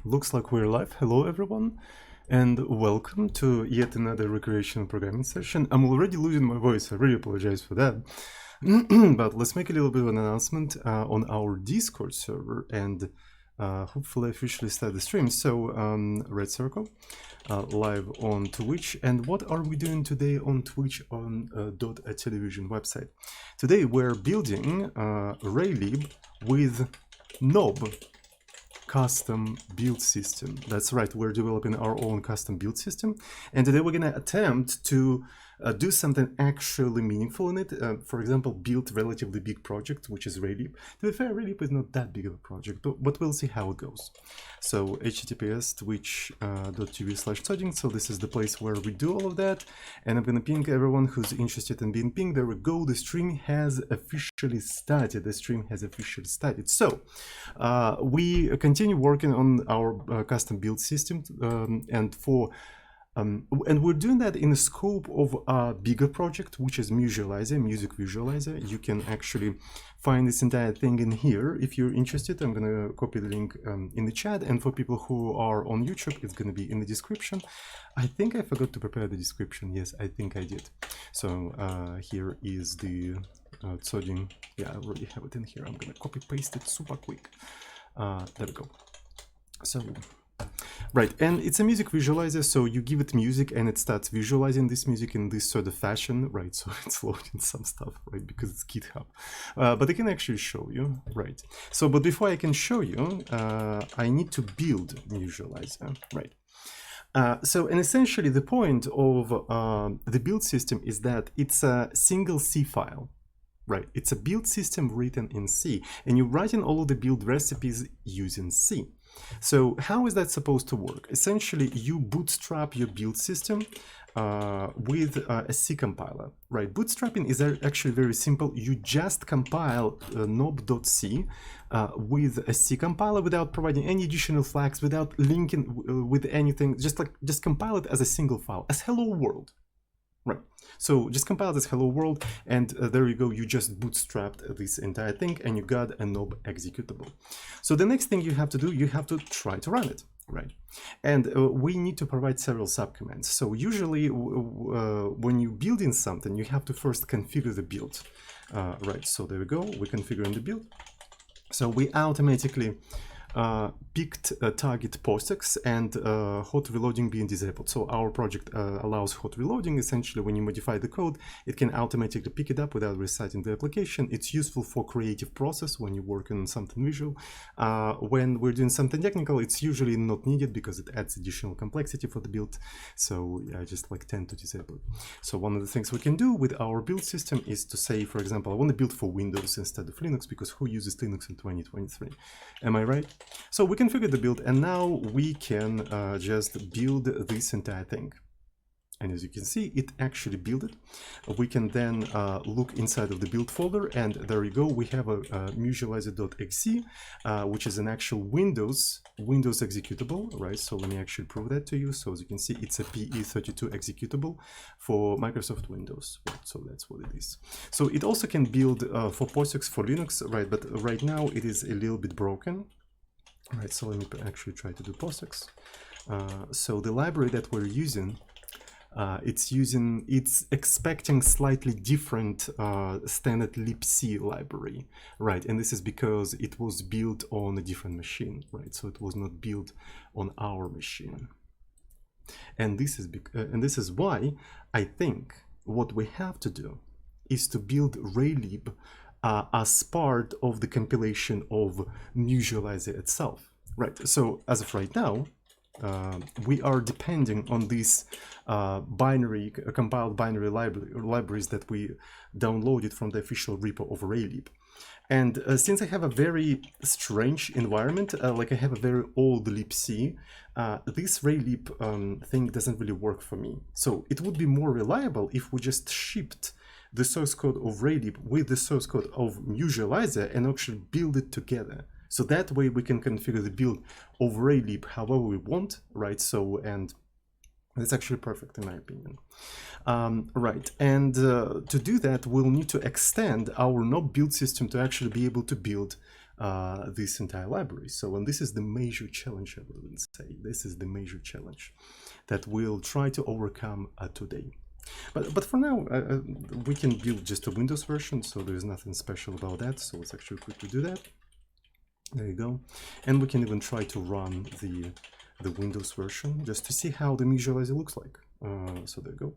Looks like we're live. Hello everyone, and welcome to yet another recreational programming session. I'm already losing my voice, I really apologize for that. But let's make a little bit of an announcement on our Discord server and hopefully officially start the stream. So, Red Circle, live on Twitch. And what are we doing today on Twitch on .a television website? Today we're building Raylib with Knob custom build system. That's right, we're developing our own custom build system, and today we're going to attempt to do something actually meaningful in it. For example, build a relatively big project, which is Raylib. To be fair, Raylib is not that big of a project, but we'll see how it goes. So https twitch.tv/Toding. So this is the place where we do all of that, and I'm going to ping everyone who's interested in being pinged. There we go. The stream has officially started. So we continue working on our custom build system, and we're doing that in the scope of a bigger project, which is Musializer, music visualizer. You can actually find this entire thing in here if you're interested. I'm going to copy the link in the chat, and for people who are on YouTube, it's going to be in the description. I think I forgot to prepare the description. Yes, I think I did. So here is the Toding. Yeah, I already have it in here. I'm going to copy paste it super quick. There we go. So right, and it's a music visualizer, so you give it music and it starts visualizing this music in this sort of fashion, right? So it's loading some stuff, right, because it's GitHub. But I can actually show you, right? So, but before I can show you, I need to build Musializer, right? And essentially the point of the build system is that it's a single C file. Right, it's a build system written in C, and you're writing all of the build recipes using C. So how is that supposed to work? Essentially, you bootstrap your build system with a C compiler. Right, bootstrapping is actually very simple. You just compile knob.c with a C compiler without providing any additional flags, without linking with anything. Just compile it as a single file, as hello world. Right, so just compile this hello world, and there you go, you just bootstrapped this entire thing and you got a knob executable. So the next thing you have to do, you have to try to run it, right? And we need to provide several subcommands. So usually when you're building something, you have to first configure the build, right? So there we go, we're configuring the build. So we automatically picked target POSIX and hot reloading being disabled. So our project allows hot reloading. Essentially, when you modify the code, it can automatically pick it up without restarting the application. It's useful for creative process when you're working on something visual. When we're doing something technical, it's usually not needed because it adds additional complexity for the build. So I just tend to disable it. So one of the things we can do with our build system is to say, for example, I want to build for Windows instead of Linux, because who uses Linux in 2023? Am I right? So we configured the build, and now we can just build this entire thing. And as you can see, it actually built it. We can then look inside of the build folder, and there you go. We have a musializer.exe, which is an actual Windows executable, right? So let me actually prove that to you. So as you can see, it's a PE32 executable for Microsoft Windows. Right? So that's what it is. So it also can build for POSIX for Linux, right? But right now it is a little bit broken. All right, so let me actually try to do POSIX. So the library that we're using, it's expecting slightly different standard libc library, right? And this is because it was built on a different machine, right? So it was not built on our machine. And this is why I think what we have to do is to build Raylib as part of the compilation of Musializer itself, right? So as of right now, we are depending on these compiled binary libraries that we downloaded from the official repo of Raylib. And since I have a very strange environment, I have a very old libc, this Raylib thing doesn't really work for me. So it would be more reliable if we just shipped the source code of Raylib with the source code of Musializer and actually build it together. So that way we can configure the build of Raylib however we want, right? So, and that's actually perfect in my opinion. Right, and to do that, we'll need to extend our knob build system to actually be able to build this entire library. So, and this is the major challenge, I would say. This is the major challenge that we'll try to overcome today. But for now, we can build just a Windows version, so there's nothing special about that. So let's actually quickly do that. There you go. And we can even try to run the Windows version just to see how the Musializer looks like. So there you go.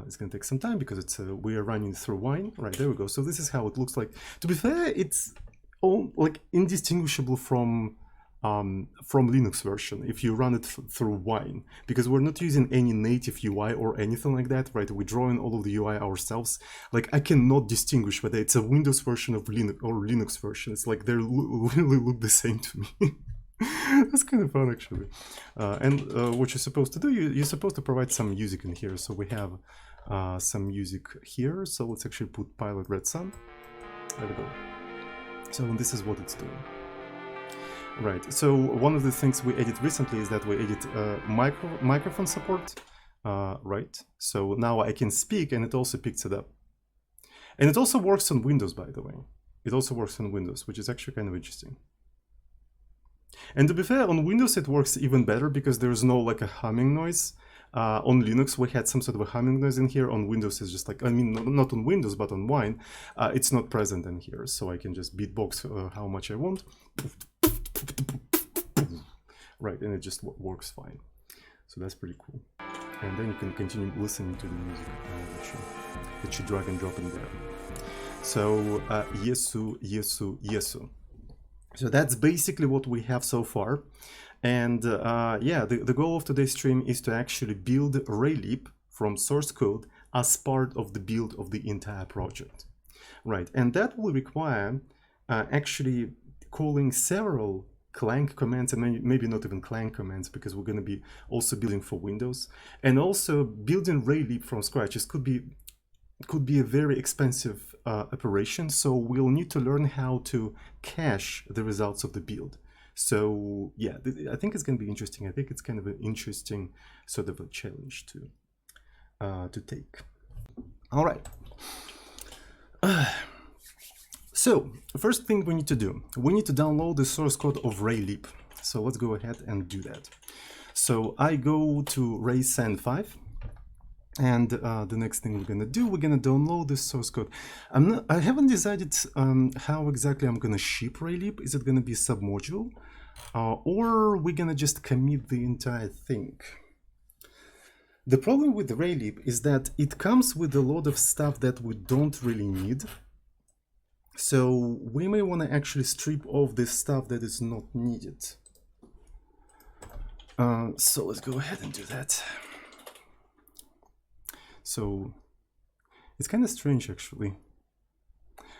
It's going to take some time because it's we are running through Wine. Right, there we go. So this is how it looks like. To be fair, it's all like indistinguishable from Linux version if you run it through Wine, because we're not using any native UI or anything like that, right? We're drawing all of the UI ourselves. Like, I cannot distinguish whether it's a Windows version of Linux or Linux version. It's like they really look the same to me. That's kind of fun, actually. What you're supposed to do, you're supposed to provide some music in here. So we have some music here. So let's actually put Pilot Red Sun. There we go. So this is what it's doing. Right, so one of the things we added recently is that we added microphone support, right? So now I can speak and it also picks it up. And it also works on Windows, by the way. It also works on Windows, which is actually kind of interesting. And to be fair, on Windows it works even better because there's no like a humming noise. On Linux we had some sort of a humming noise in here. On Windows it's just like, I mean, not on Windows, but on Wine, it's not present in here. So I can just beatbox how much I want. Right, and it just works fine. So that's pretty cool. And then you can continue listening to the music that you drag and drop in there. So Yesu, Yesu, Yesu. So that's basically what we have so far. And yeah, the goal of today's stream is to actually build Raylib from source code as part of the build of the entire project. Right, and that will require actually calling several Clang commands, and maybe not even Clang commands, because we're going to be also building for Windows, and also building Raylib from scratch. This could be a very expensive operation, so we'll need to learn how to cache the results of the build. So yeah, I think it's going to be interesting. I think it's kind of an interesting sort of a challenge to take. All right. So, first thing we need to do, we need to download the source code of Raylib. So let's go ahead and do that. So I go to Ray Send 5, and the next thing we're gonna do, we're gonna download the source code. I haven't decided how exactly I'm gonna ship Raylib. Is it gonna be submodule, or we're gonna just commit the entire thing? The problem with Raylib is that it comes with a lot of stuff that we don't really need. So we may want to actually strip off this stuff that is not needed. So let's go ahead and do that. So it's kind of strange, actually.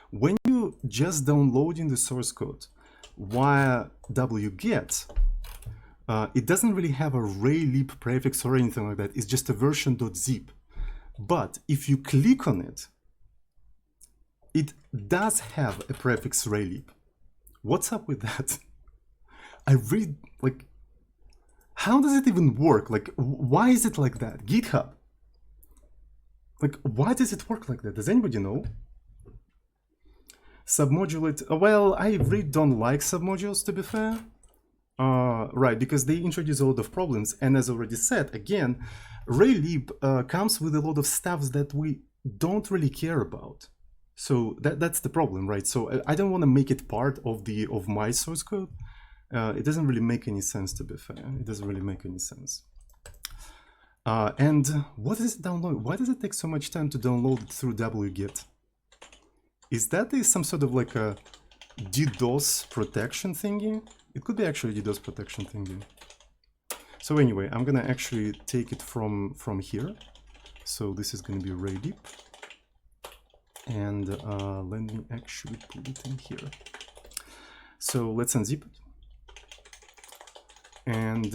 When you just downloading the source code via wget, it doesn't really have a Raylib prefix or anything like that. It's just a version.zip. But if you click on it, it does have a prefix Raylib. What's up with that? I read, like, how does it even work? Like, why is it like that? GitHub. Like, why does it work like that? Does anybody know? Submodulate. Well, I really don't like submodules, to be fair. Right, because they introduce a lot of problems. And as already said, again, Raylib comes with a lot of stuff that we don't really care about. So that's the problem, right? So I don't want to make it part of my source code. It doesn't really make any sense, to be fair. It doesn't really make any sense. And what is it download? Why does it take so much time to download it through wget? Is that some sort of like a DDoS protection thingy? It could be actually a DDoS protection thingy. So anyway, I'm gonna actually take it from here. So this is gonna be Raylib. And let me actually put it in here. So let's unzip it. And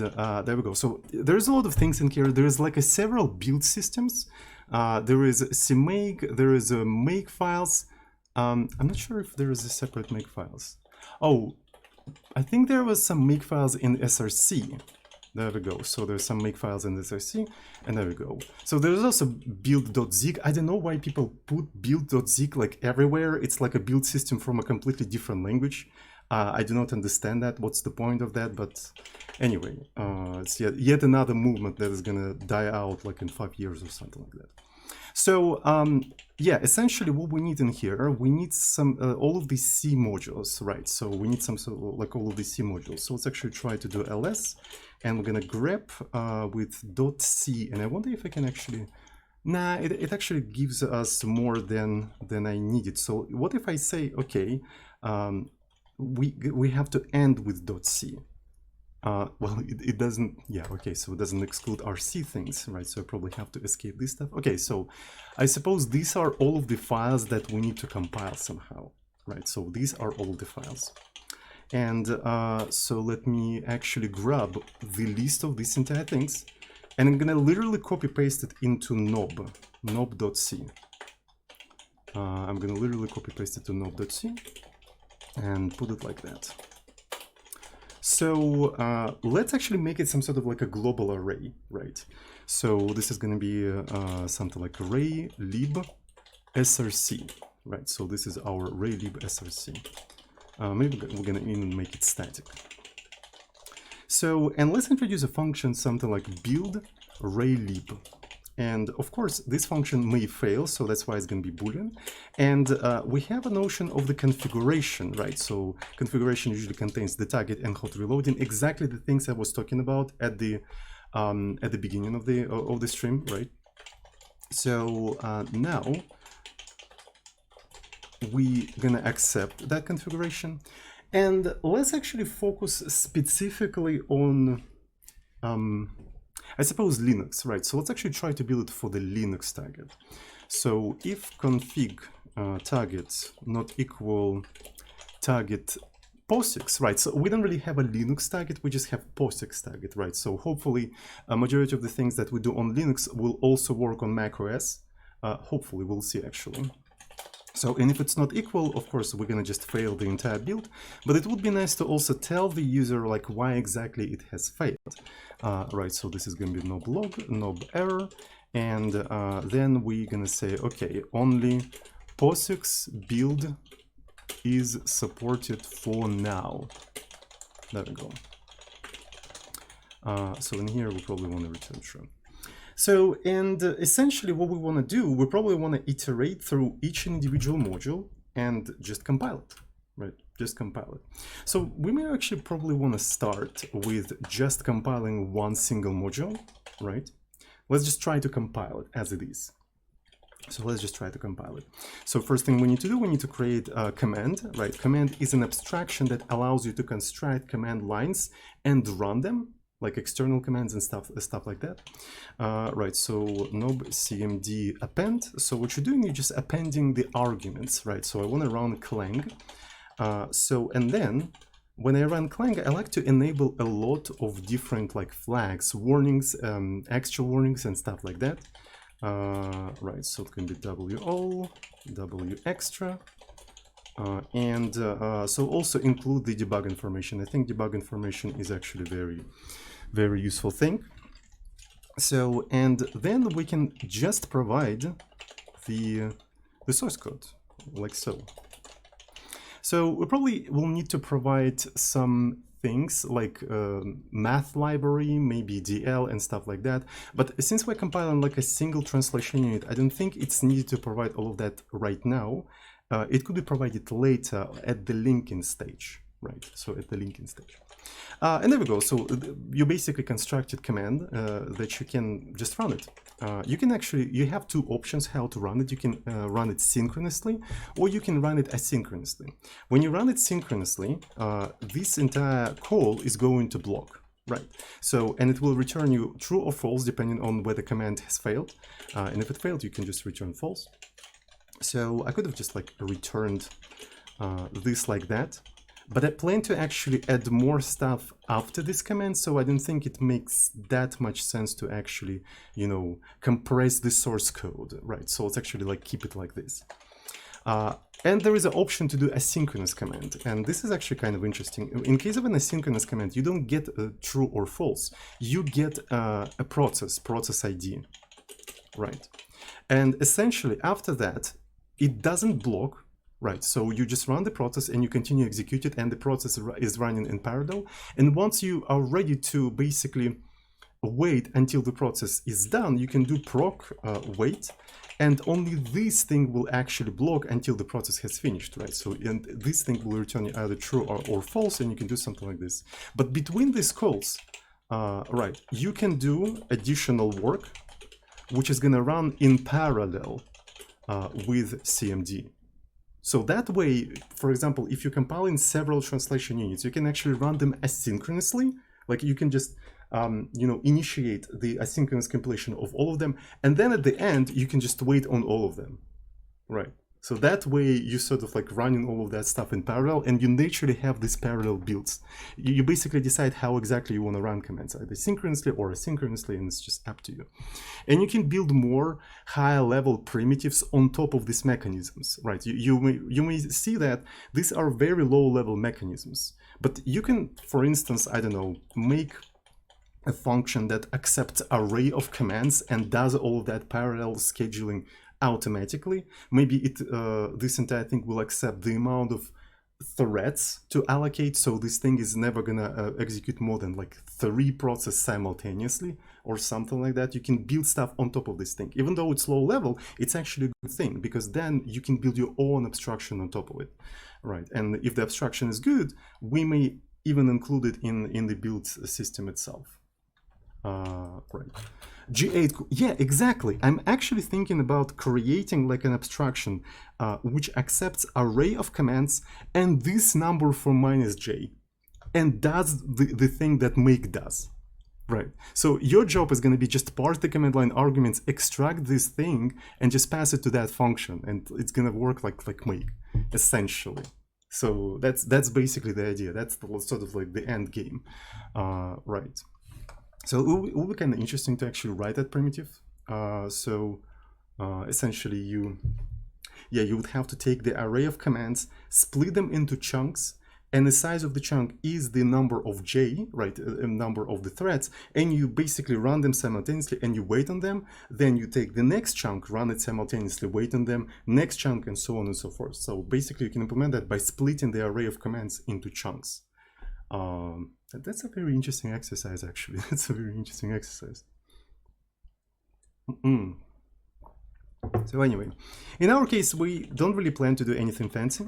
there we go. So there's a lot of things in here. There's like several build systems. There is CMake, there is make files. I'm not sure if there is a separate make files. Oh, I think there was some make files in SRC. There we go. So there's some make files in this SRC, and there we go. So there's also build.zig. I don't know why people put build.zig like everywhere. It's like a build system from a completely different language. I do not understand that. What's the point of that? But anyway, it's yet another movement that is gonna die out like in 5 years or something like that. So yeah, essentially what we need in here, we need some all of these C modules, right? So we need some sort of like all of these C modules. So let's actually try to do ls, and we're gonna grep with .c, and I wonder if I can actually. Nah, it actually gives us more than I needed. So what if I say, okay, we have to end with .c. Well, it doesn't, yeah, okay, so it doesn't exclude RC things, right? So I probably have to escape this stuff. Okay, so I suppose these are all of the files that we need to compile somehow, right? So these are all the files. And so let me actually grab the list of these entire things, and I'm gonna literally copy paste it into knob.c. I'm gonna literally copy paste it to knob.c and put it like that. So let's actually make it some sort of like a global array, right? So this is going to be something like Raylib src, right? So this is our Raylib src. Maybe we're going to even make it static. So, and let's introduce a function, something like build Raylib. And of course, this function may fail, so that's why it's going to be Boolean. And we have a notion of the configuration, right? So configuration usually contains the target and hot reloading, exactly the things I was talking about at the beginning of the stream, right? So now we're gonna accept that configuration, and let's actually focus specifically on I suppose Linux, right? So let's actually try to build it for the Linux target. So if config target not equal target POSIX, right? So we don't really have a Linux target, we just have POSIX target, right? So hopefully a majority of the things that we do on Linux will also work on Mac OS. Hopefully, we'll see actually. So, and if it's not equal, of course, we're gonna just fail the entire build, but it would be nice to also tell the user like why exactly it has failed. Right, so this is gonna be knob log, knob error, and then we're gonna say, okay, only POSIX build is supported for now. There we go. So in here, we probably want to return true. So, and essentially what we want to do, we probably want to iterate through each individual module and just compile it, right? Just compile it. So we may actually probably want to start with just compiling one single module, right? Let's just try to compile it as it is. So let's just try to compile it. So first thing we need to do, we need to create a command, right? Command is an abstraction that allows you to construct command lines and run them, like external commands and stuff like that. Right, so knob cmd append. So what you're doing, you're just appending the arguments, right? So I want to run clang. And then when I run clang, I like to enable a lot of different like flags, warnings, extra warnings and stuff like that. Right, so it can be wo, w extra. So also include the debug information. I think debug information is actually very useful thing. So, and then we can just provide the source code, like so. So we probably will need to provide some things like math library, maybe DL and stuff like that. But since we're compiling like a single translation unit, I don't think it's needed to provide all of that right now. It could be provided later at the linking stage, right? So at the linking stage. And there we go. So you basically constructed command that you can just run it. You can actually, you have two options how to run it. You can run it synchronously, or you can run it asynchronously. When you run it synchronously, this entire call is going to block, right? So, and it will return you true or false depending on whether command has failed. And if it failed, you can just return false. So I could have just like returned this like that. But I plan to actually add more stuff after this command, so I don't think it makes that much sense to actually, you know, compress the source code, right? So let's actually like keep it like this. And there is an option to do asynchronous command, and this is actually kind of interesting. In case of an asynchronous command, you don't get true or false. You get a process ID, right? And essentially after that, it doesn't block, right? So you just run the process and you continue execute it, and the process is running in parallel. And once you are ready to basically wait until the process is done, you can do proc wait, and only this thing will actually block until the process has finished, right? So, and this thing will return you either true or false, and you can do something like this. But between these calls, right, you can do additional work, which is going to run in parallel with CMD. So that way, for example, if you compile in several translation units, you can actually run them asynchronously. Like you can just you know, initiate the asynchronous compilation of all of them, and then at the end you can just wait on all of them, right? So that way you sort of like running all of that stuff in parallel, and you naturally have these parallel builds. You basically decide how exactly you want to run commands, either synchronously or asynchronously, and it's just up to you. And you can build more higher level primitives on top of these mechanisms, right? You may see that these are very low level mechanisms, but you can, for instance, I don't know, make a function that accepts array of commands and does all of that parallel scheduling automatically. Maybe it this entire thing will accept the amount of threads to allocate, so this thing is never gonna execute more than like 3 processes simultaneously or something like that. You can build stuff on top of this thing. Even though it's low level, it's actually a good thing, because then you can build your own abstraction on top of it, right? And if the abstraction is good, we may even include it in the build system itself. Right. G8, yeah, exactly. I'm actually thinking about creating like an abstraction which accepts array of commands and this number for -j, and does the thing that make does. Right. So your job is going to be just parse the command line arguments, extract this thing, and just pass it to that function, and it's going to work like make, essentially. So that's basically the idea. That's sort of like the end game, right? So it will be kind of interesting to actually write that primitive. Essentially you would have to take the array of commands, split them into chunks, and the size of the chunk is the number of j, right, a number of the threads, and you basically run them simultaneously and you wait on them. Then you take the next chunk, run it simultaneously, wait on them, next chunk, and so on and so forth. So basically you can implement that by splitting the array of commands into chunks. That's a very interesting exercise, actually. That's a very interesting exercise. So anyway, in our case, we don't really plan to do anything fancy.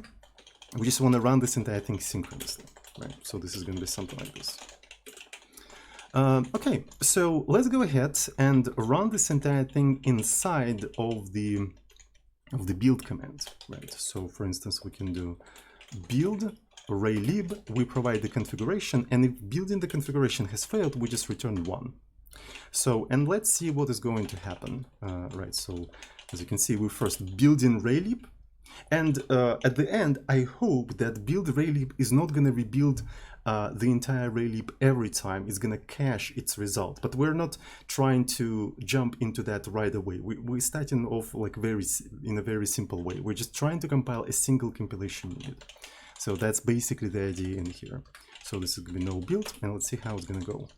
We just want to run this entire thing synchronously, right? So this is going to be something like this. Okay, so let's go ahead and run this entire thing inside of the build command, right? So for instance, we can do build Raylib, we provide the configuration, and if building the configuration has failed, we just return 1. So, and let's see what is going to happen, right? So, as you can see, we first build in Raylib, and at the end, I hope that build Raylib is not going to rebuild the entire Raylib every time. It's going to cache its result, but we're not trying to jump into that right away. We're starting off like in a very simple way. We're just trying to compile a single compilation unit. So that's basically the idea in here. So this is going to be no build, and let's see how it's going to go.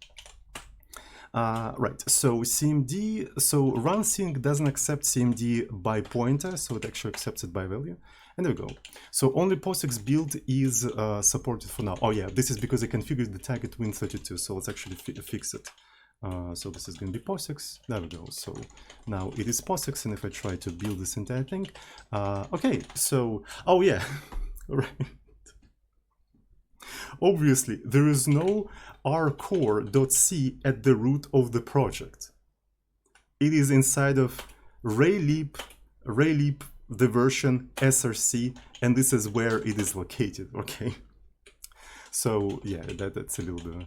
Right, so CMD, so run sync doesn't accept CMD by pointer, so it actually accepts it by value. And there we go. So only POSIX build is supported for now. Oh yeah, this is because I configured the target Win32, so let's actually fix it. So this is going to be POSIX. There we go. So now it is POSIX, and if I try to build this entire thing, okay, so, oh yeah, right. Obviously, there is no rcore.c at the root of the project. It is inside of Raylib, the version src, and this is where it is located, okay? So yeah, that's a little bit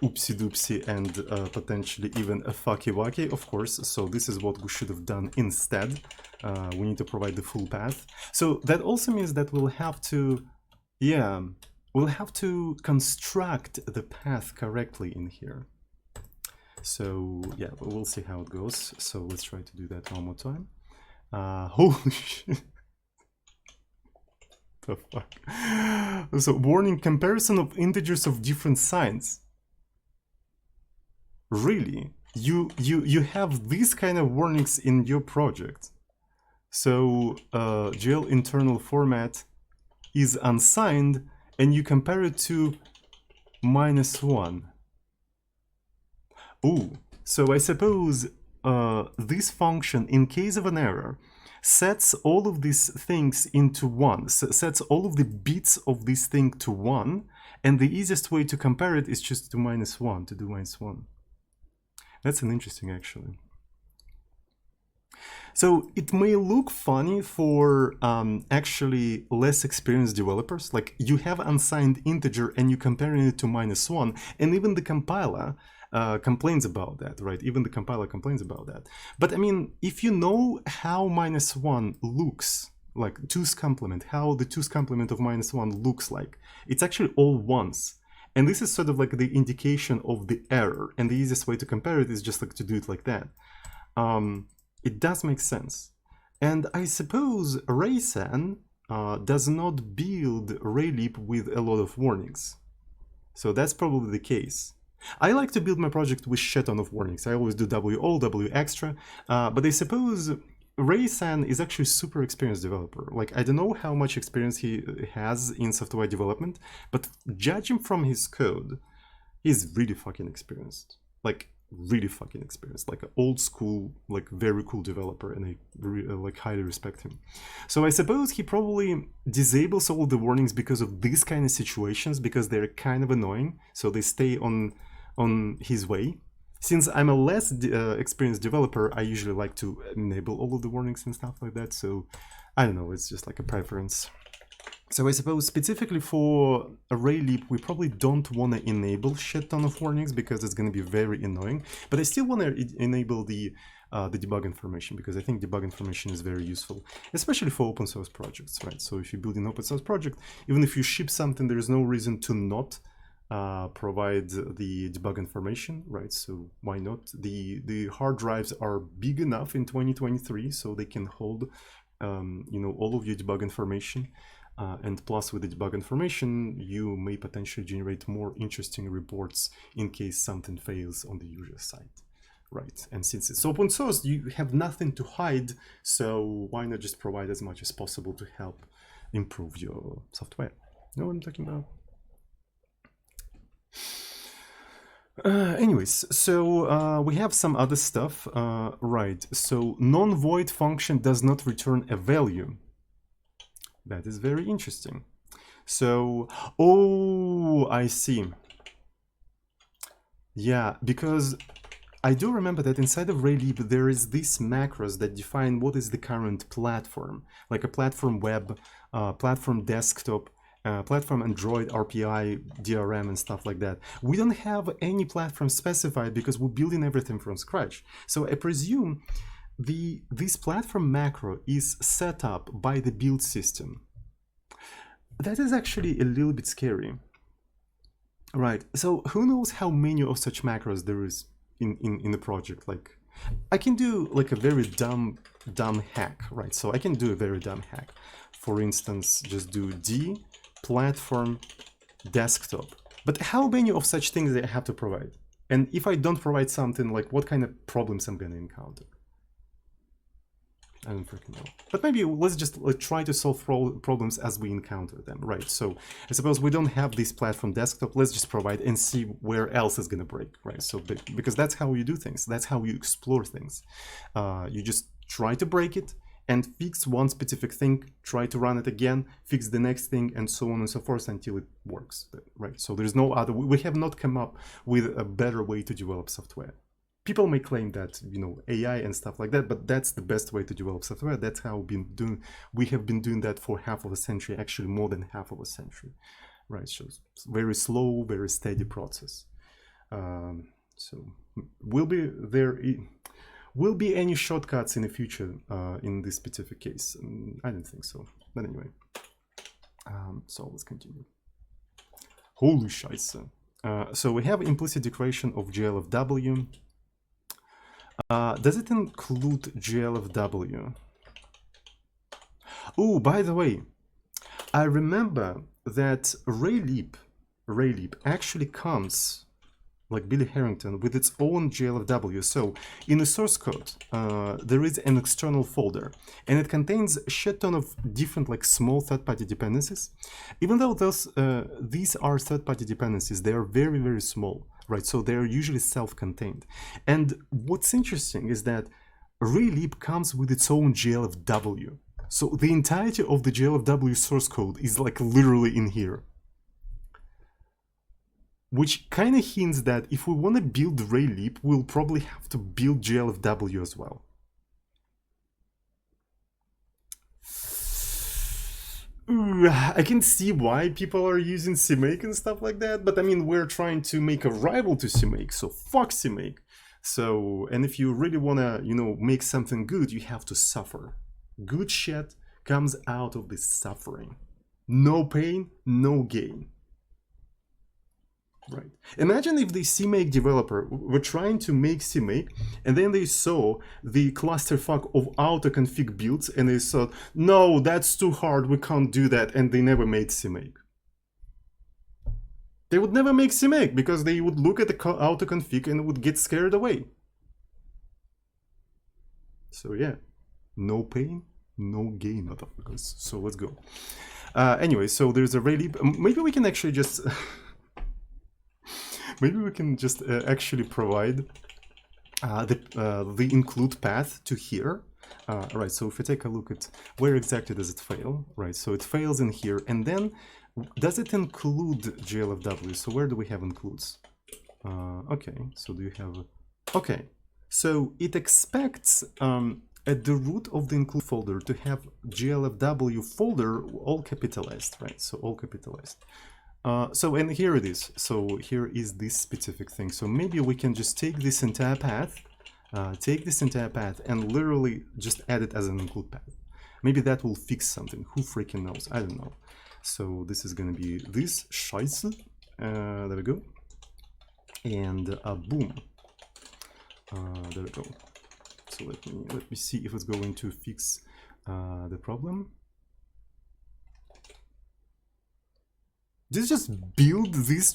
oopsie doopsie and potentially even a fucky wacky, of course. So this is what we should have done instead. We need to provide the full path. So that also means that we'll have to, yeah, we'll have to construct the path correctly in here. So yeah, we'll see how it goes. So let's try to do that one more time. Holy shit. the fuck? So warning, comparison of integers of different signs. Really? You have these kind of warnings in your project. So GL internal format is unsigned and you compare it to -1. Oh, so I suppose this function, in case of an error, sets all of these things into 1, sets all of the bits of this thing to 1, and the easiest way to compare it is just to -1, to do -1. That's an interesting, actually. So it may look funny for actually less experienced developers, like you have unsigned integer and you're comparing it to -1, and even the compiler complains about that, right? Even the compiler complains about that. But I mean, if you know how -1 looks, like 2's complement, how the 2's complement of -1 looks like, it's actually all ones. And this is sort of like the indication of the error. And the easiest way to compare it is just like to do it like that. It does make sense. And I suppose Raysan does not build Raylib with a lot of warnings. So that's probably the case. I like to build my project with shit ton of warnings. I always do W all, W extra, but I suppose Raysan is actually a super experienced developer. Like, I don't know how much experience he has in software development, but judging from his code, he's really fucking experienced. Like, really fucking experienced. Like, an old school, like, very cool developer, and I like highly respect him. So I suppose he probably disables all the warnings because of these kind of situations, because they're kind of annoying, so they stay on his way. Since I'm a less experienced developer, I usually like to enable all of the warnings and stuff like that. So I don't know, it's just like a preference. So I suppose specifically for a Raylib, we probably don't want to enable shit ton of warnings because it's going to be very annoying. But I still want to enable the debug information, because I think debug information is very useful, especially for open source projects, right? So if you build an open source project, even if you ship something, there is no reason to not provide the debug information, right? So why not? The hard drives are big enough in 2023, so they can hold you know, all of your debug information. And plus with the debug information, you may potentially generate more interesting reports in case something fails on the user side, right? And since it's open source, you have nothing to hide, so why not just provide as much as possible to help improve your software? You know what I'm talking about? Anyways, so we have some other stuff, right? So non-void function does not return a value. That is very interesting. So, oh, I see. Yeah, because I do remember that inside of Raylib there is this macros that define what is the current platform, like a platform web, platform desktop, platform Android, RPI, DRM, and stuff like that. We don't have any platform specified because we're building everything from scratch. So I presume this platform macro is set up by the build system. That is actually a little bit scary. Right, so who knows how many of such macros there is in the project. Like, I can do like a very dumb hack, right? So I can do a very dumb hack. For instance, just do D platform desktop. But how many of such things I have to provide? And if I don't provide something, like what kind of problems I'm going to encounter? I don't freaking know. But maybe let's just try to solve problems as we encounter them, right? So I suppose we don't have this platform desktop. Let's just provide and see where else is going to break, right? So because that's how you do things. That's how you explore things. You just try to break it and fix one specific thing, try to run it again, fix the next thing, and so on and so forth until it works, right? So there's no other, we have not come up with a better way to develop software. People may claim that, you know, AI and stuff like that, but that's the best way to develop software. That's how we have been doing that for half of a century, actually more than half of a century, right? So it's very slow, very steady process. So will be any shortcuts in the future in this specific case? I don't think so, but anyway. So let's continue. Holy scheiße. So we have implicit declaration of GLFW. Does it include GLFW? Oh, by the way, I remember that Raylib actually comes, like Billy Harrington, with its own GLFW. So in the source code, there is an external folder, and it contains a shit ton of different like small third-party dependencies. Even though these are third-party dependencies, they are very, very small, right? So they're usually self-contained. And what's interesting is that Raylib comes with its own GLFW. So the entirety of the GLFW source code is like literally in here. Which kind of hints that if we want to build Raylib, we'll probably have to build GLFW as well. I can see why people are using CMake and stuff like that, but I mean, we're trying to make a rival to CMake, so fuck CMake. So, and if you really want to, you know, make something good, you have to suffer. Good shit comes out of this suffering. No pain, no gain. Right. Imagine if the CMake developer were trying to make CMake, and then they saw the clusterfuck of autoconfig builds, and they thought, no, that's too hard, we can't do that, and they never made CMake. They would never make CMake, because they would look at the autoconfig and would get scared away. So yeah, no pain, no gain, motherfuckers. So let's go. Anyway, so there's a Raylib. Maybe we can actually just... Maybe we can just actually provide the include path to here. Right, so if you take a look at where exactly does it fail, right? So it fails in here, and then does it include GLFW? So where do we have includes? Okay, so do you have... Okay, so it expects at the root of the include folder to have GLFW folder all capitalized, right? So all capitalized. So, and here it is. So here is this specific thing. So maybe we can just take this entire path, and literally just add it as an include path. Maybe that will fix something. Who freaking knows? I don't know. So this is going to be this scheiße. There we go. And boom. There we go. So let me see if it's going to fix the problem. Just build this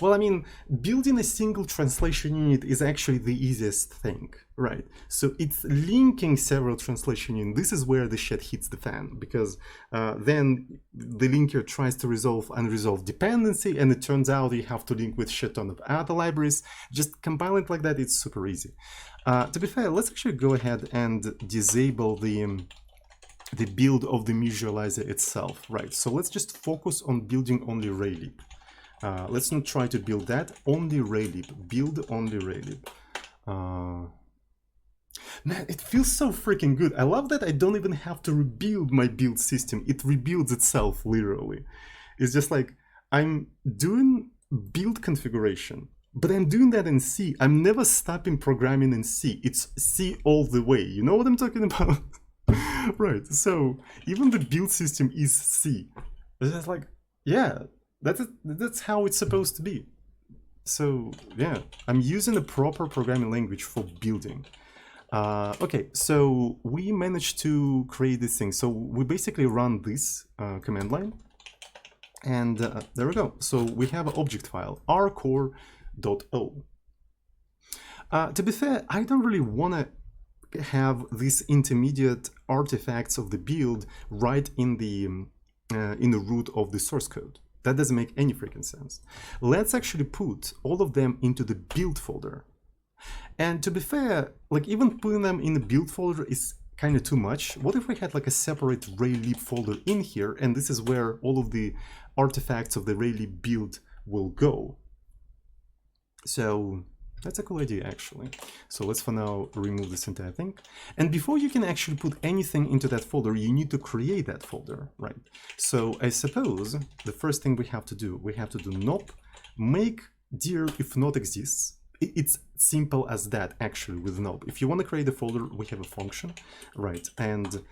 well, I mean, building a single translation unit is actually the easiest thing, right? So it's linking several translation units. This is where the shit hits the fan, because then the linker tries to resolve unresolved dependency, and it turns out you have to link with shit ton of other libraries. Just compile it like that, it's super easy. To be fair, let's actually go ahead and disable the build of the Musializer itself, right? So let's just focus on building only Raylib. Let's not try to build that, only Raylib, build only Raylib. Man, it feels so freaking good. I love that I don't even have to rebuild my build system. It rebuilds itself, literally. It's just like, I'm doing build configuration, but I'm doing that in C. I'm never stopping programming in C. It's C all the way. You know what I'm talking about? Right, so even the build system is C. It's just like, yeah, that's how it's supposed to be. So yeah, I'm using a proper programming language for building. Okay, so we managed to create this thing. So we basically run this command line, and there we go. So we have an object file, rcore.o. To be fair, I don't really want to have these intermediate artifacts of the build right in the root of the source code. That doesn't make any freaking sense. Let's actually put all of them into the build folder. And to be fair, like even putting them in the build folder is kind of too much. What if we had like a separate Raylib folder in here, and this is where all of the artifacts of the Raylib build will go? So that's a cool idea, actually. So let's for now remove this entire thing. And before you can actually put anything into that folder, you need to create that folder, right? So I suppose the first thing we have to do nop make dir if not exists. It's simple as that, actually, with nop. If you want to create a folder, we have a function, right? And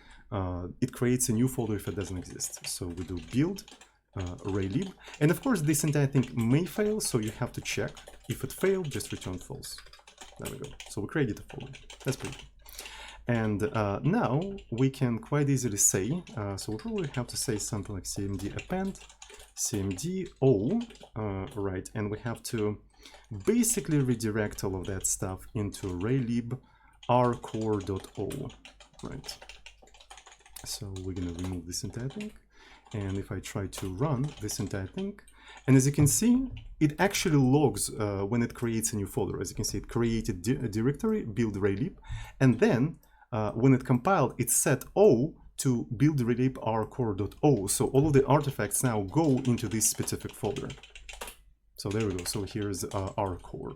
it creates a new folder if it doesn't exist. So we do build Raylib, and of course this entire thing may fail, so you have to check. If it failed, just return false. There we go. So we created a folder. That's pretty cool. And now we can quite easily say, so we'll probably have to say something like cmd append, cmd o, right, and we have to basically redirect all of that stuff into Raylib rcore.o, right? So we're gonna remove this entire thing, and if I try to run this entire thing, and as you can see, it actually logs when it creates a new folder. As you can see, it created a directory, build Raylib, and then when it compiled, it set O to build Raylib rcore.o. So all of the artifacts now go into this specific folder. So there we go. So here's our core.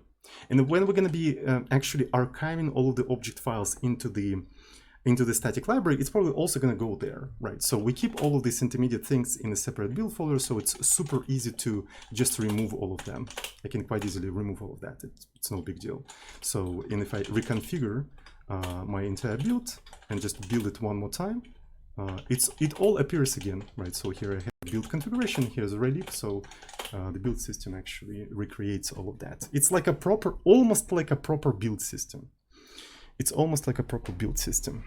And when we're going to be actually archiving all of the object files into the static library, it's probably also going to go there, right? So we keep all of these intermediate things in a separate build folder, so it's super easy to just remove all of them. I can quite easily remove all of that. It's no big deal. So, and if I reconfigure my entire build and just build it one more time, it all appears again, right? So here I have build configuration, here's a Raylib, so the build system actually recreates all of that. It's like a proper, almost like a proper build system. It's almost like a proper build system.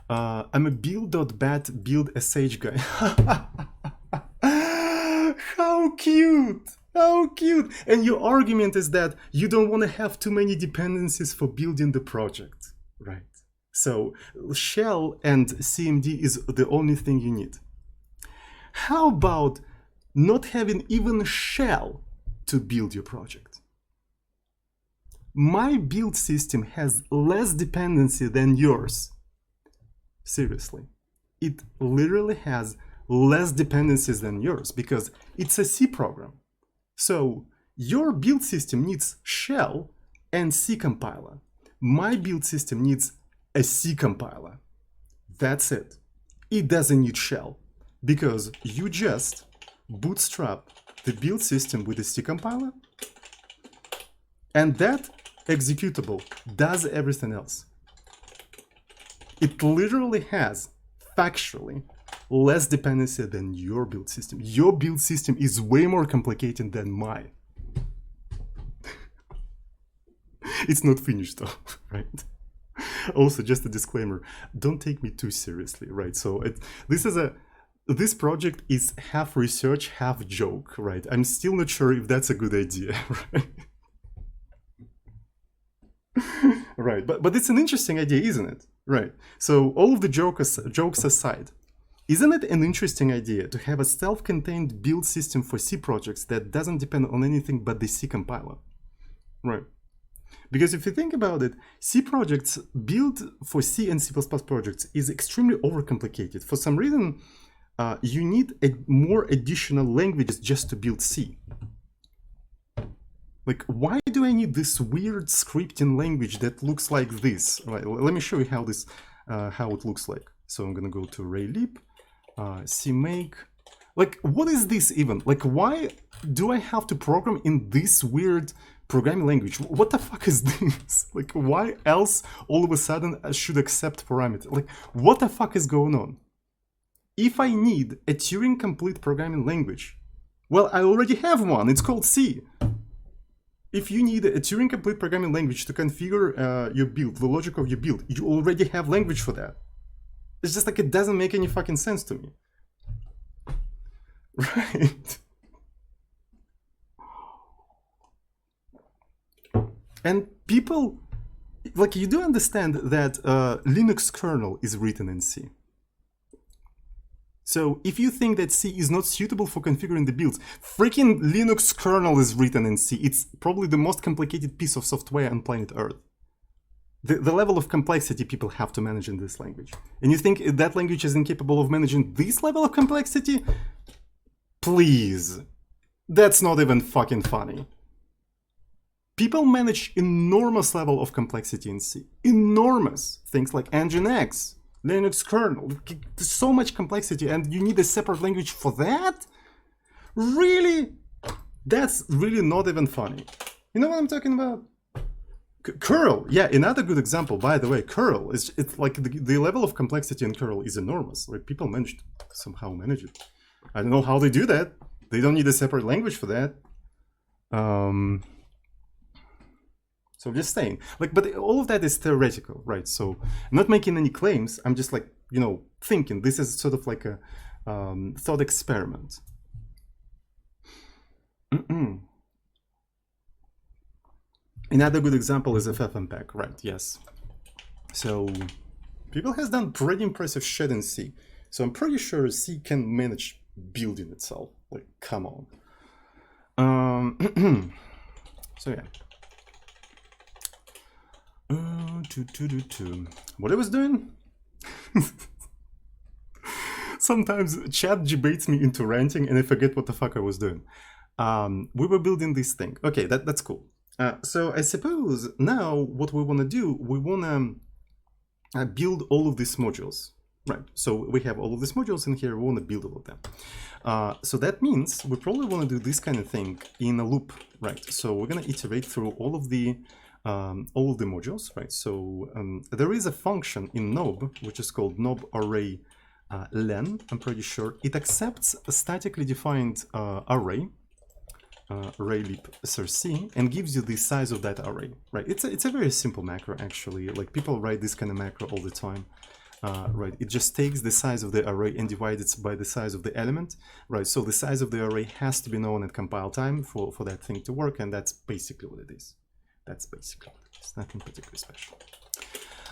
I'm a build.bat build sh guy. How cute! How cute! And your argument is that you don't want to have too many dependencies for building the project, right? So shell and cmd is the only thing you need. How about not having even shell to build your project? My build system has less dependency than yours. Seriously. It literally has less dependencies than yours because it's a C program. So your build system needs shell and C compiler. My build system needs a C compiler. That's it. It doesn't need shell because you just bootstrap the build system with a C compiler, and that executable does everything else. It literally has, factually, less dependency than your build system. Your build system is way more complicated than mine. It's not finished though, right? Also, just a disclaimer, don't take me too seriously, right? So this project is half research, half joke, right? I'm still not sure if that's a good idea, right? Right, but it's an interesting idea, isn't it? Right. So all of the jokes aside, isn't it an interesting idea to have a self-contained build system for C projects that doesn't depend on anything but the C compiler? Right. Because if you think about it, C projects build for C and C++ projects is extremely overcomplicated. For some reason, you need more additional languages just to build C. Like, why do I need this weird scripting language that looks like this? Right, let me show you how it looks like. So I'm gonna go to Raylib, CMake. Like, what is this even? Like, why do I have to program in this weird programming language? What the fuck is this? Like, why else all of a sudden I should accept parameter? Like, what the fuck is going on? If I need a Turing complete programming language, well, I already have one. It's called C. If you need a Turing complete programming language to configure your build, the logic of your build, you already have language for that. It's just like it doesn't make any fucking sense to me. Right? And people, like, you do understand that Linux kernel is written in C. So if you think that C is not suitable for configuring the builds, freaking Linux kernel is written in C. It's probably the most complicated piece of software on planet Earth. The level of complexity people have to manage in this language. And you think that language is incapable of managing this level of complexity? Please. That's not even fucking funny. People manage enormous level of complexity in C. Enormous. Things like Nginx, Linux kernel, there's so much complexity and you need a separate language for that? Really? That's really not even funny. You know what I'm talking about? Curl, yeah, another good example, by the way. Curl, it's like the level of complexity in curl is enormous. Like, people managed to somehow manage it. I don't know how they do that. They don't need a separate language for that. So I'm just saying, like, but all of that is theoretical, right? So I'm not making any claims. I'm just like, you know, thinking this is sort of like a thought experiment. Another good example is FFmpeg, right? Yes. So people has done pretty impressive shit in C. So I'm pretty sure C can manage building itself. Like, come on. So yeah. What I was doing? Sometimes chat debates me into ranting and I forget what the fuck I was doing. We were building this thing. Okay, that's cool. So I suppose now what we want to do, we want to build all of these modules. Right, so we have all of these modules in here, we want to build all of them. So that means we probably want to do this kind of thing in a loop, right? So we're going to iterate through all of the modules, right? So there is a function in Nob, which is called Nob array len, I'm pretty sure. It accepts a statically defined array, Raylib src, and gives you the size of that array, right? It's a very simple macro, actually. Like, people write this kind of macro all the time. Right, it just takes the size of the array and divides it by the size of the element, right? So the size of the array has to be known at compile time for that thing to work, and that's basically what it is. That's basically what it is, nothing particularly special.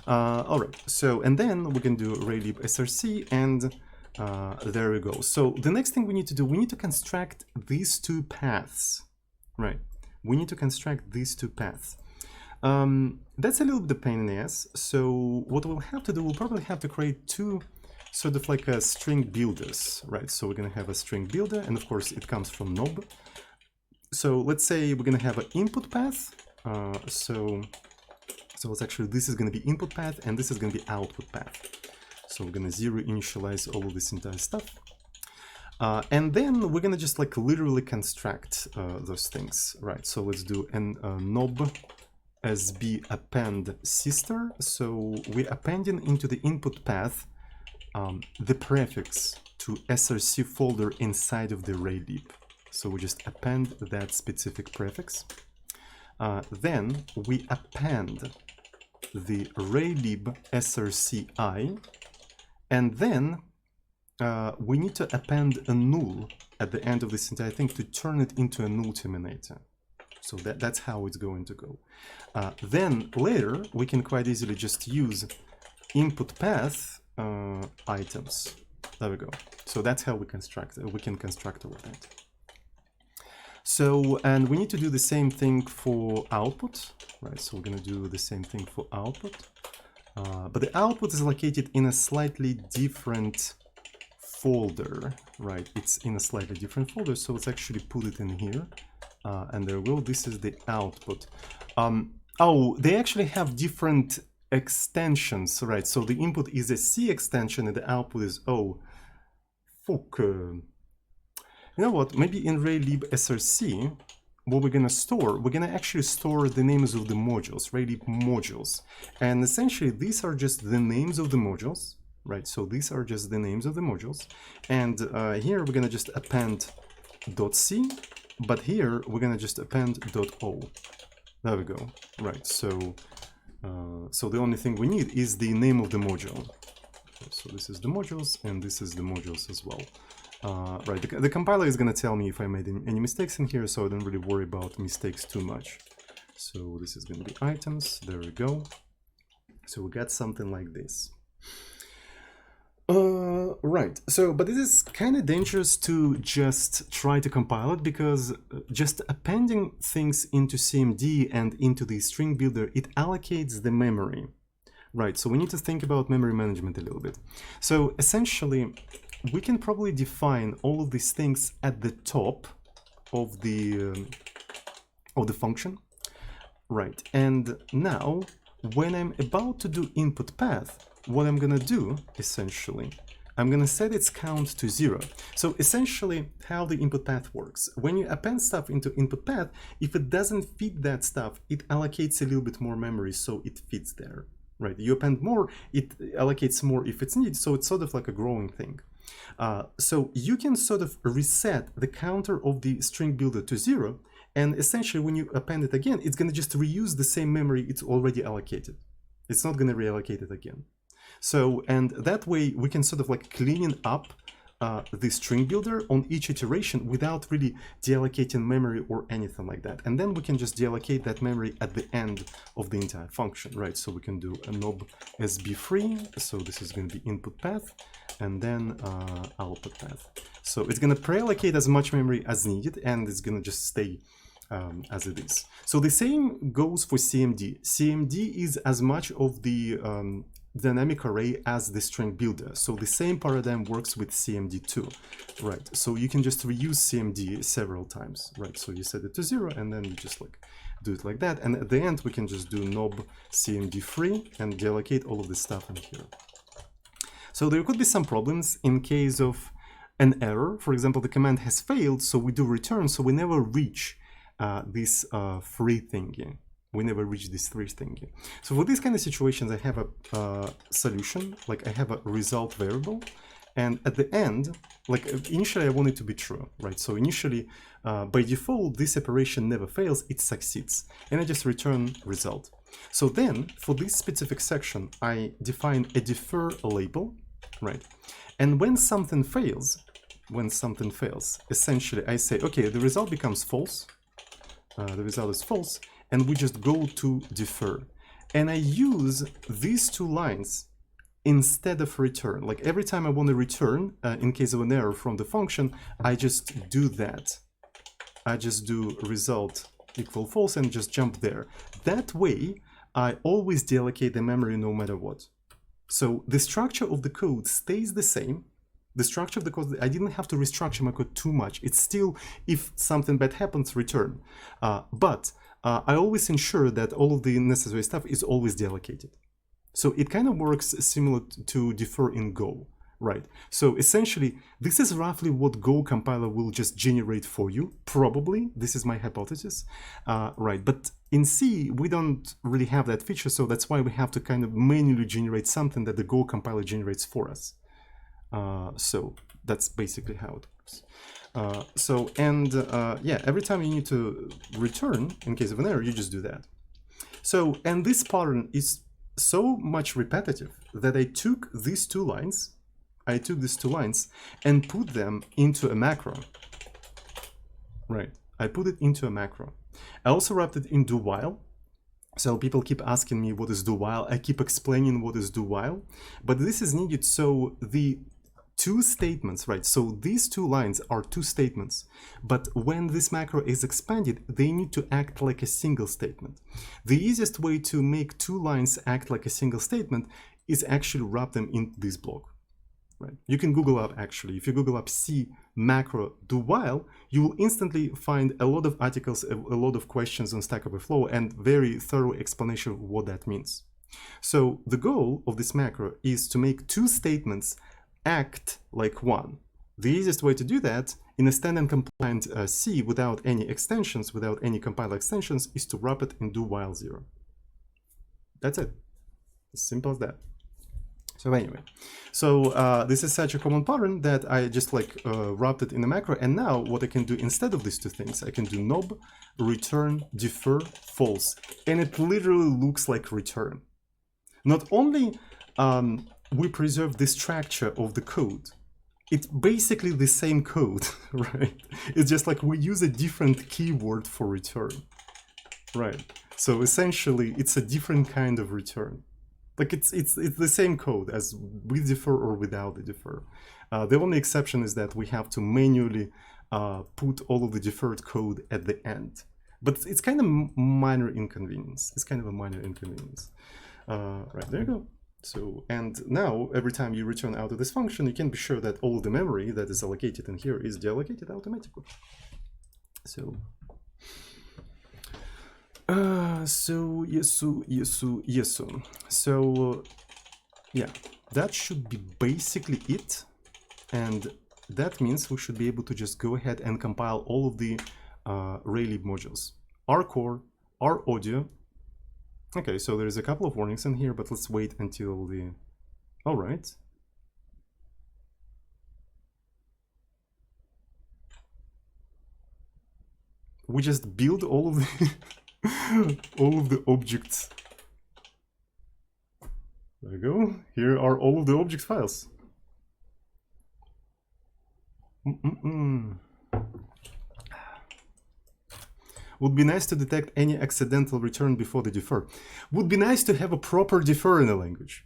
All right, so, and then we can do Raylib src, and there we go. So the next thing we need to do, we need to construct these two paths, right? We need to construct these two paths. That's a little bit of pain in the ass. So what we'll have to do, we'll probably have to create two sort of like a string builders, right? So we're going to have a string builder, and of course it comes from Nob. So let's say we're going to have an input path. So it's actually, this is going to be input path, and this is going to be output path. So we're going to zero initialize all of this entire stuff. And then we're going to just like literally construct those things, right? So let's do an Nob sb append sister. So we're appending into the input path the prefix to src folder inside of the Raylib. So we just append that specific prefix. Then we append the Raylib srci, and then we need to append a null at the end of this entire thing to turn it into a null terminator. So that's how it's going to go. Then later we can quite easily just use input path items. There we go. So that's how we can construct all of that. So, and we need to do the same thing for output, right? So we're going to do the same thing for output. But the output is located in a slightly different folder, right? It's in a slightly different folder, so let's actually put it in here. And there we go, this is the output. Oh, they actually have different extensions, right? So the input is a C extension and the output is O. Fuck. You know what, maybe in Raylib src, what we're gonna store, we're gonna actually store the names of the modules, Raylib modules. And essentially these are just the names of the modules, right? So these are just the names of the modules. And here we're gonna just append .c, but here we're gonna just append .o. There we go, right? So so the only thing we need is the name of the module. Okay, so this is the modules and this is the modules as well. Right, the compiler is gonna tell me if I made any mistakes in here, so I don't really worry about mistakes too much. So this is gonna be items, there we go. So we got something like this. Right, so, but it is kind of dangerous to just try to compile it, because just appending things into CMD and into the string builder, it allocates the memory. Right, so we need to think about memory management a little bit. So essentially, we can probably define all of these things at the top of the function. Right, and now when I'm about to do input path, what I'm gonna do, essentially, I'm gonna set its count to 0. So essentially, how the input path works. When you append stuff into input path, if it doesn't fit that stuff, it allocates a little bit more memory, so it fits there. Right? You append more, it allocates more if it's needed, so it's sort of like a growing thing. So you can sort of reset the counter of the string builder to 0, And essentially, when you append it again, it's going to just reuse the same memory it's already allocated. It's not going to reallocate it again. So, and that way we can sort of like cleaning up the string builder on each iteration without really deallocating memory or anything like that. And then we can just deallocate that memory at the end of the entire function, right? So we can do a knob sb3. So this is going to be input path and then output path. So it's going to pre-allocate as much memory as needed, and it's going to just stay as it is. So the same goes for CMD. CMD is as much of the dynamic array as the string builder. So the same paradigm works with CMD too, right? So you can just reuse CMD several times, right? So you set it to 0 and then you just like do it like that. And at the end, we can just do knob CMD3 and deallocate all of this stuff in here. So there could be some problems in case of an error. For example, the command has failed, so we do return, so we never reach this free thingy. We never reach this free thingy. So for these kind of situations, I have a solution, like I have a result variable, and at the end, like initially I want it to be true, right? So initially, by default, this operation never fails, it succeeds, and I just return result. So then, for this specific section, I define a defer label, right? And when something fails, essentially I say, okay, the result becomes false, the result is false, and we just go to defer. And I use these two lines instead of return. Like every time I want to return, in case of an error from the function, I just do that. I just do result equal false and just jump there. That way, I always deallocate the memory no matter what. So the structure of the code stays the same. The structure of the code, I didn't have to restructure my code too much. It's still, if something bad happens, return. But I always ensure that all of the necessary stuff is always deallocated. So it kind of works similar to defer in Go, right? So essentially, this is roughly what Go compiler will just generate for you, probably. This is my hypothesis, right? But in C, we don't really have that feature, so that's why we have to kind of manually generate something that the Go compiler generates for us. So that's basically how it works. Yeah, every time you need to return in case of an error, you just do that. So, and this pattern is so much repetitive that I took these two lines, and put them into a macro. Right, I put it into a macro. I also wrapped it in do while. So people keep asking me what is do while. I keep explaining what is do while, but this is needed so the two statements, right? So these two lines are two statements, but when this macro is expanded, they need to act like a single statement. The easiest way to make two lines act like a single statement is actually wrap them in this block, right? You can Google up actually, if you Google up C macro do while, you will instantly find a lot of articles, a lot of questions on Stack Overflow and very thorough explanation of what that means. So the goal of this macro is to make two statements act like one. The easiest way to do that in a standard compliant C without any extensions, without any compiler extensions, is to wrap it in do while 0. That's it. As simple as that. So anyway, so this is such a common pattern that I just like wrapped it in a macro, and now what I can do instead of these two things, I can do knob return defer false, and it literally looks like return. Not only we preserve the structure of the code, it's basically the same code, right? It's just like we use a different keyword for return, right? So essentially, it's a different kind of return. Like it's the same code as with defer or without the defer. The only exception is that we have to manually put all of the deferred code at the end. But it's kind of minor inconvenience. It's kind of a minor inconvenience. Right, there you go. So, and now every time you return out of this function, you can be sure that all of the memory that is allocated in here is deallocated automatically. So, So, yeah, that should be basically it. And that means we should be able to just go ahead and compile all of the Raylib modules. Our core, our audio. Okay, so there's a couple of warnings in here, but let's wait until the... All right. we just build all of the all of the objects. There we go. Here are all of the object files. Would be nice to detect any accidental return before the defer. Would be nice to have a proper defer in a language.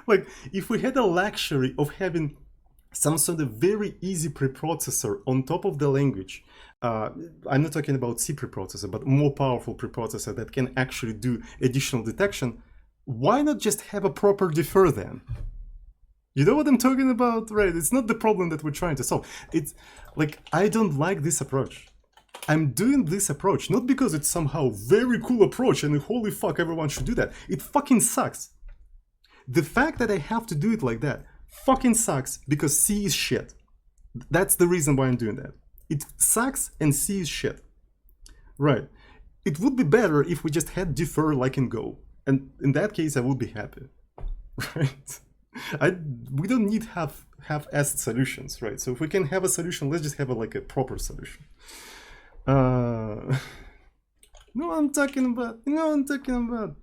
Like, if we had a luxury of having some sort of very easy preprocessor on top of the language, I'm not talking about C preprocessor, but more powerful preprocessor that can actually do additional detection, why not just have a proper defer then? You know what I'm talking about, right? It's not the problem that we're trying to solve. It's like, I don't like this approach. I'm doing this approach not because it's somehow very cool approach and holy fuck, everyone should do that. It fucking sucks. The fact that I have to do it like that fucking sucks because C is shit. That's the reason why I'm doing that. It sucks and C is shit. Right. It would be better if we just had defer like in Go. And in that case, I would be happy. Right? We don't need half-assed solutions, right? So if we can have a solution, let's just have like a proper solution. No, I'm talking about. You know what I'm talking about.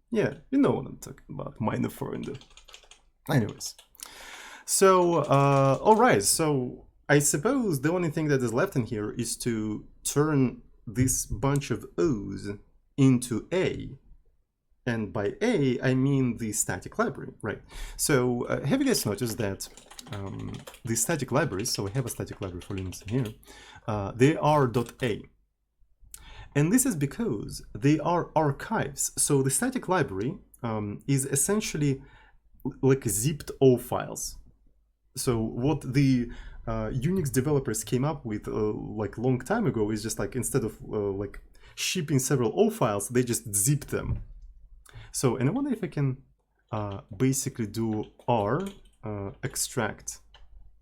Yeah, you know what I'm talking about. Minor Freunde. Anyways, so all right. So I suppose the only thing that is left in here is to turn this bunch of O's into A. And by A, I mean the static library, right? So have you guys noticed that the static libraries, so we have a static library for Linux in here, they are .a. And this is because they are archives. So the static library is essentially like zipped O files. So what the Unix developers came up with like a long time ago is just like, instead of like shipping several O files, they just zip them. So, and I wonder if I can basically do R extract.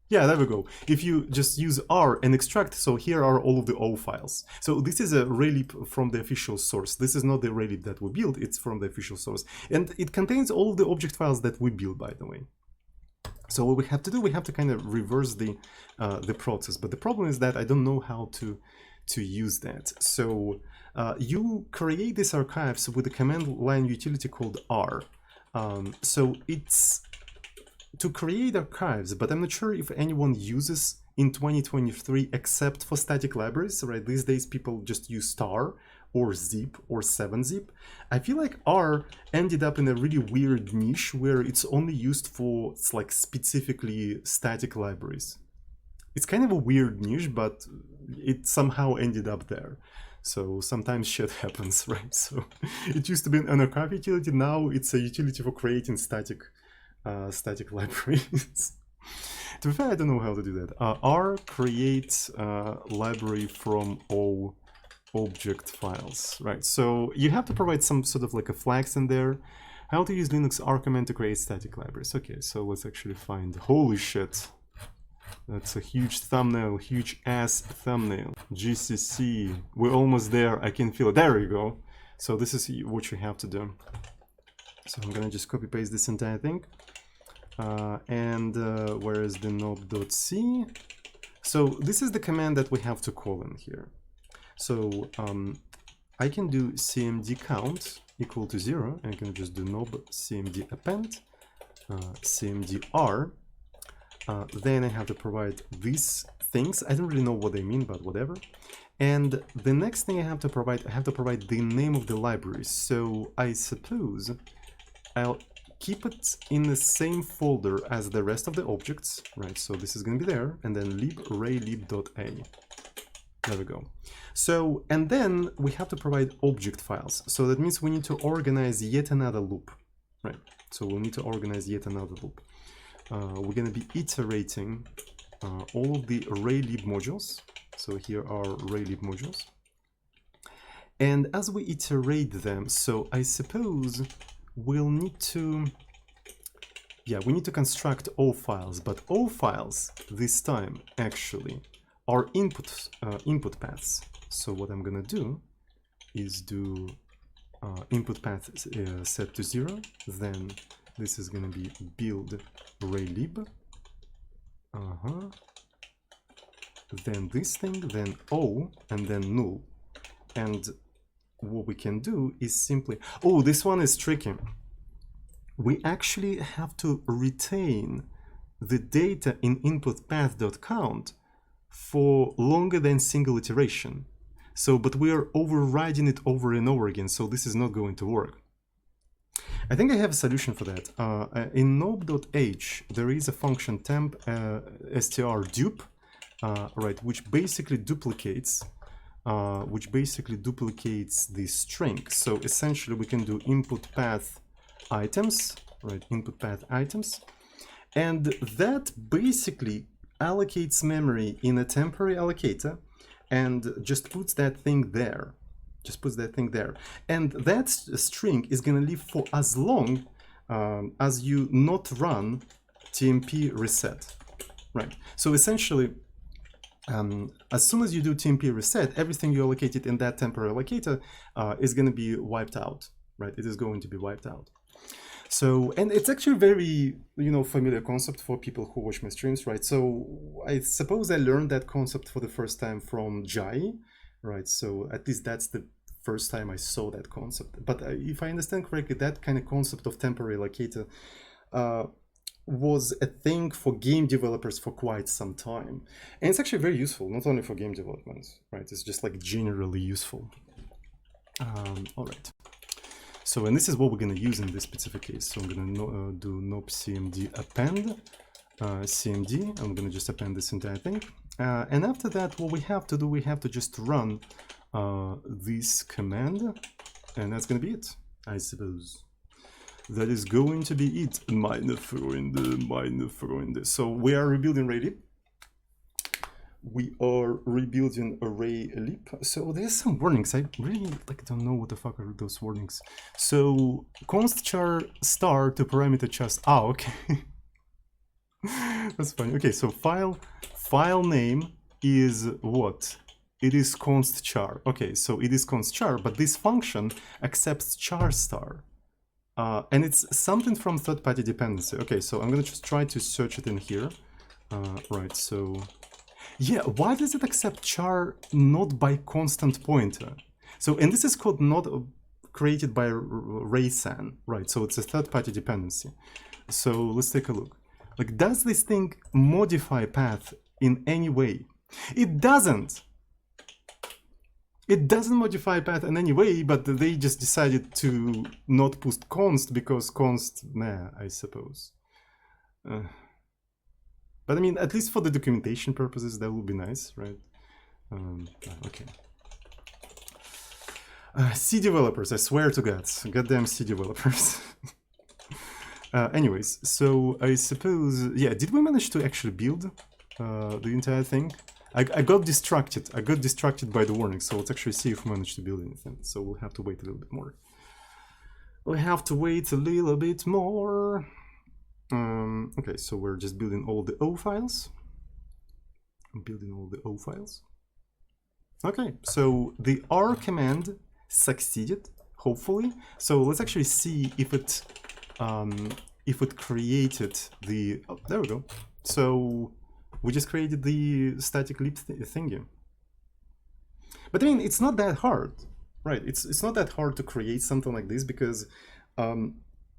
Yeah, there we go. If you just use R and extract, so here are all of the O files. So this is a Raylib from the official source. This is not the Raylib that we build, it's from the official source. And it contains all of the object files that we build, by the way. So what we have to do, we have to kind of reverse the process. But the problem is that I don't know how to use that. So you create these archives with a command line utility called R. So it's to create archives, but I'm not sure if anyone uses in 2023 except for static libraries, right? These days people just use star or zip or 7-zip. I feel like R ended up in a really weird niche where it's only used for like specifically static libraries. It's kind of a weird niche, but it somehow ended up there. So sometimes shit happens, right? So it used to be an archive utility, now it's a utility for creating static libraries. To be fair, I don't know how to do that. R creates library from all object files, right? So you have to provide some sort of like a flags in there. How to use Linux R command to create static libraries. Okay, so let's actually find, holy shit. That's a huge thumbnail, huge ass thumbnail. GCC, we're almost there, I can feel it. There you go. So this is what you have to do. So I'm gonna just copy paste this entire thing. Where is the knob.c? So this is the command that we have to call in here. So I can do cmd count equal to 0, and I can just do knob cmd append cmd r. Then I have to provide these things. I don't really know what they mean, but whatever. And the next thing I have to provide the name of the library. So I suppose I'll keep it in the same folder as the rest of the objects, right? So this is going to be there, and then lib raylib.a. There we go. So, and then we have to provide object files. So that means we need to organize yet another loop, right? So we'll need to organize yet another loop. We're going to be iterating all of the Raylib modules. So here are Raylib modules. And as we iterate them, so I suppose we'll need to, yeah, we need to construct all files, but all files this time actually are input paths. So what I'm going to do is do input path set to 0, then this is going to be build Raylib. then this thing, then O, and then null. And what we can do is simply, oh, this one is tricky. We actually have to retain the data in input path.count for longer than single iteration. So, but we are overriding it over and over again, so this is not going to work. I think I have a solution for that. In nope.h, there is a function temp strdupe, right, which basically duplicates the string. So essentially, we can do input path items, right? Input path items, and that basically allocates memory in a temporary allocator, and just puts that thing there. And that string is going to live for as long as you not run TMP reset, right? So essentially, as soon as you do TMP reset, everything you allocated in that temporary allocator is going to be wiped out, right? It is going to be wiped out. So, and it's actually a very, familiar concept for people who watch my streams, right? So I suppose I learned that concept for the first time from Jai, right? So at least that's the first time I saw that concept. But if I understand correctly, that kind of concept of temporary allocator was a thing for game developers for quite some time. And it's actually very useful, not only for game development, right? It's just like generally useful. All right. So, and this is what we're going to use in this specific case. So I'm going to do nope cmd append cmd. I'm going to just append this entire thing. And after that, what we have to do, we have to just run this command, and that's going to be it, I suppose. That is going to be it. Meine Freunde. So we are rebuilding Raylib. We are rebuilding Raylib. So there's some warnings. I really don't know what the fuck are those warnings. So const char star to parameter char. Okay. That's funny. Okay, so file name is what? It is const char. Okay, so it is const char, but this function accepts char star. And it's something from third-party dependency. Okay, so I'm gonna just try to search it in here. Right, so yeah, why does it accept char not by constant pointer? So, and this is code not created by Raysan, right? So it's a third-party dependency. So let's take a look. Like, does this thing modify path in any way? It doesn't. It doesn't modify path in any way, but they just decided to not put const because const, meh, I suppose. But I mean, at least for the documentation purposes, that would be nice, right? Okay. C developers, I swear to God, goddamn C developers. Anyways, so I suppose, yeah, did we manage to actually build the entire thing? I got distracted. I got distracted by the warning, so let's actually see if we managed to build anything. So we'll have to wait a little bit more. We'll have to wait a little bit more. Okay, so we're just building all the O files. I'm building all the O files. Okay, so the R command succeeded, hopefully. So let's actually see if it created the. Oh, there we go. So we just created the static lib thingy. But I mean, it's not that hard, right? It's not that hard to create something like this because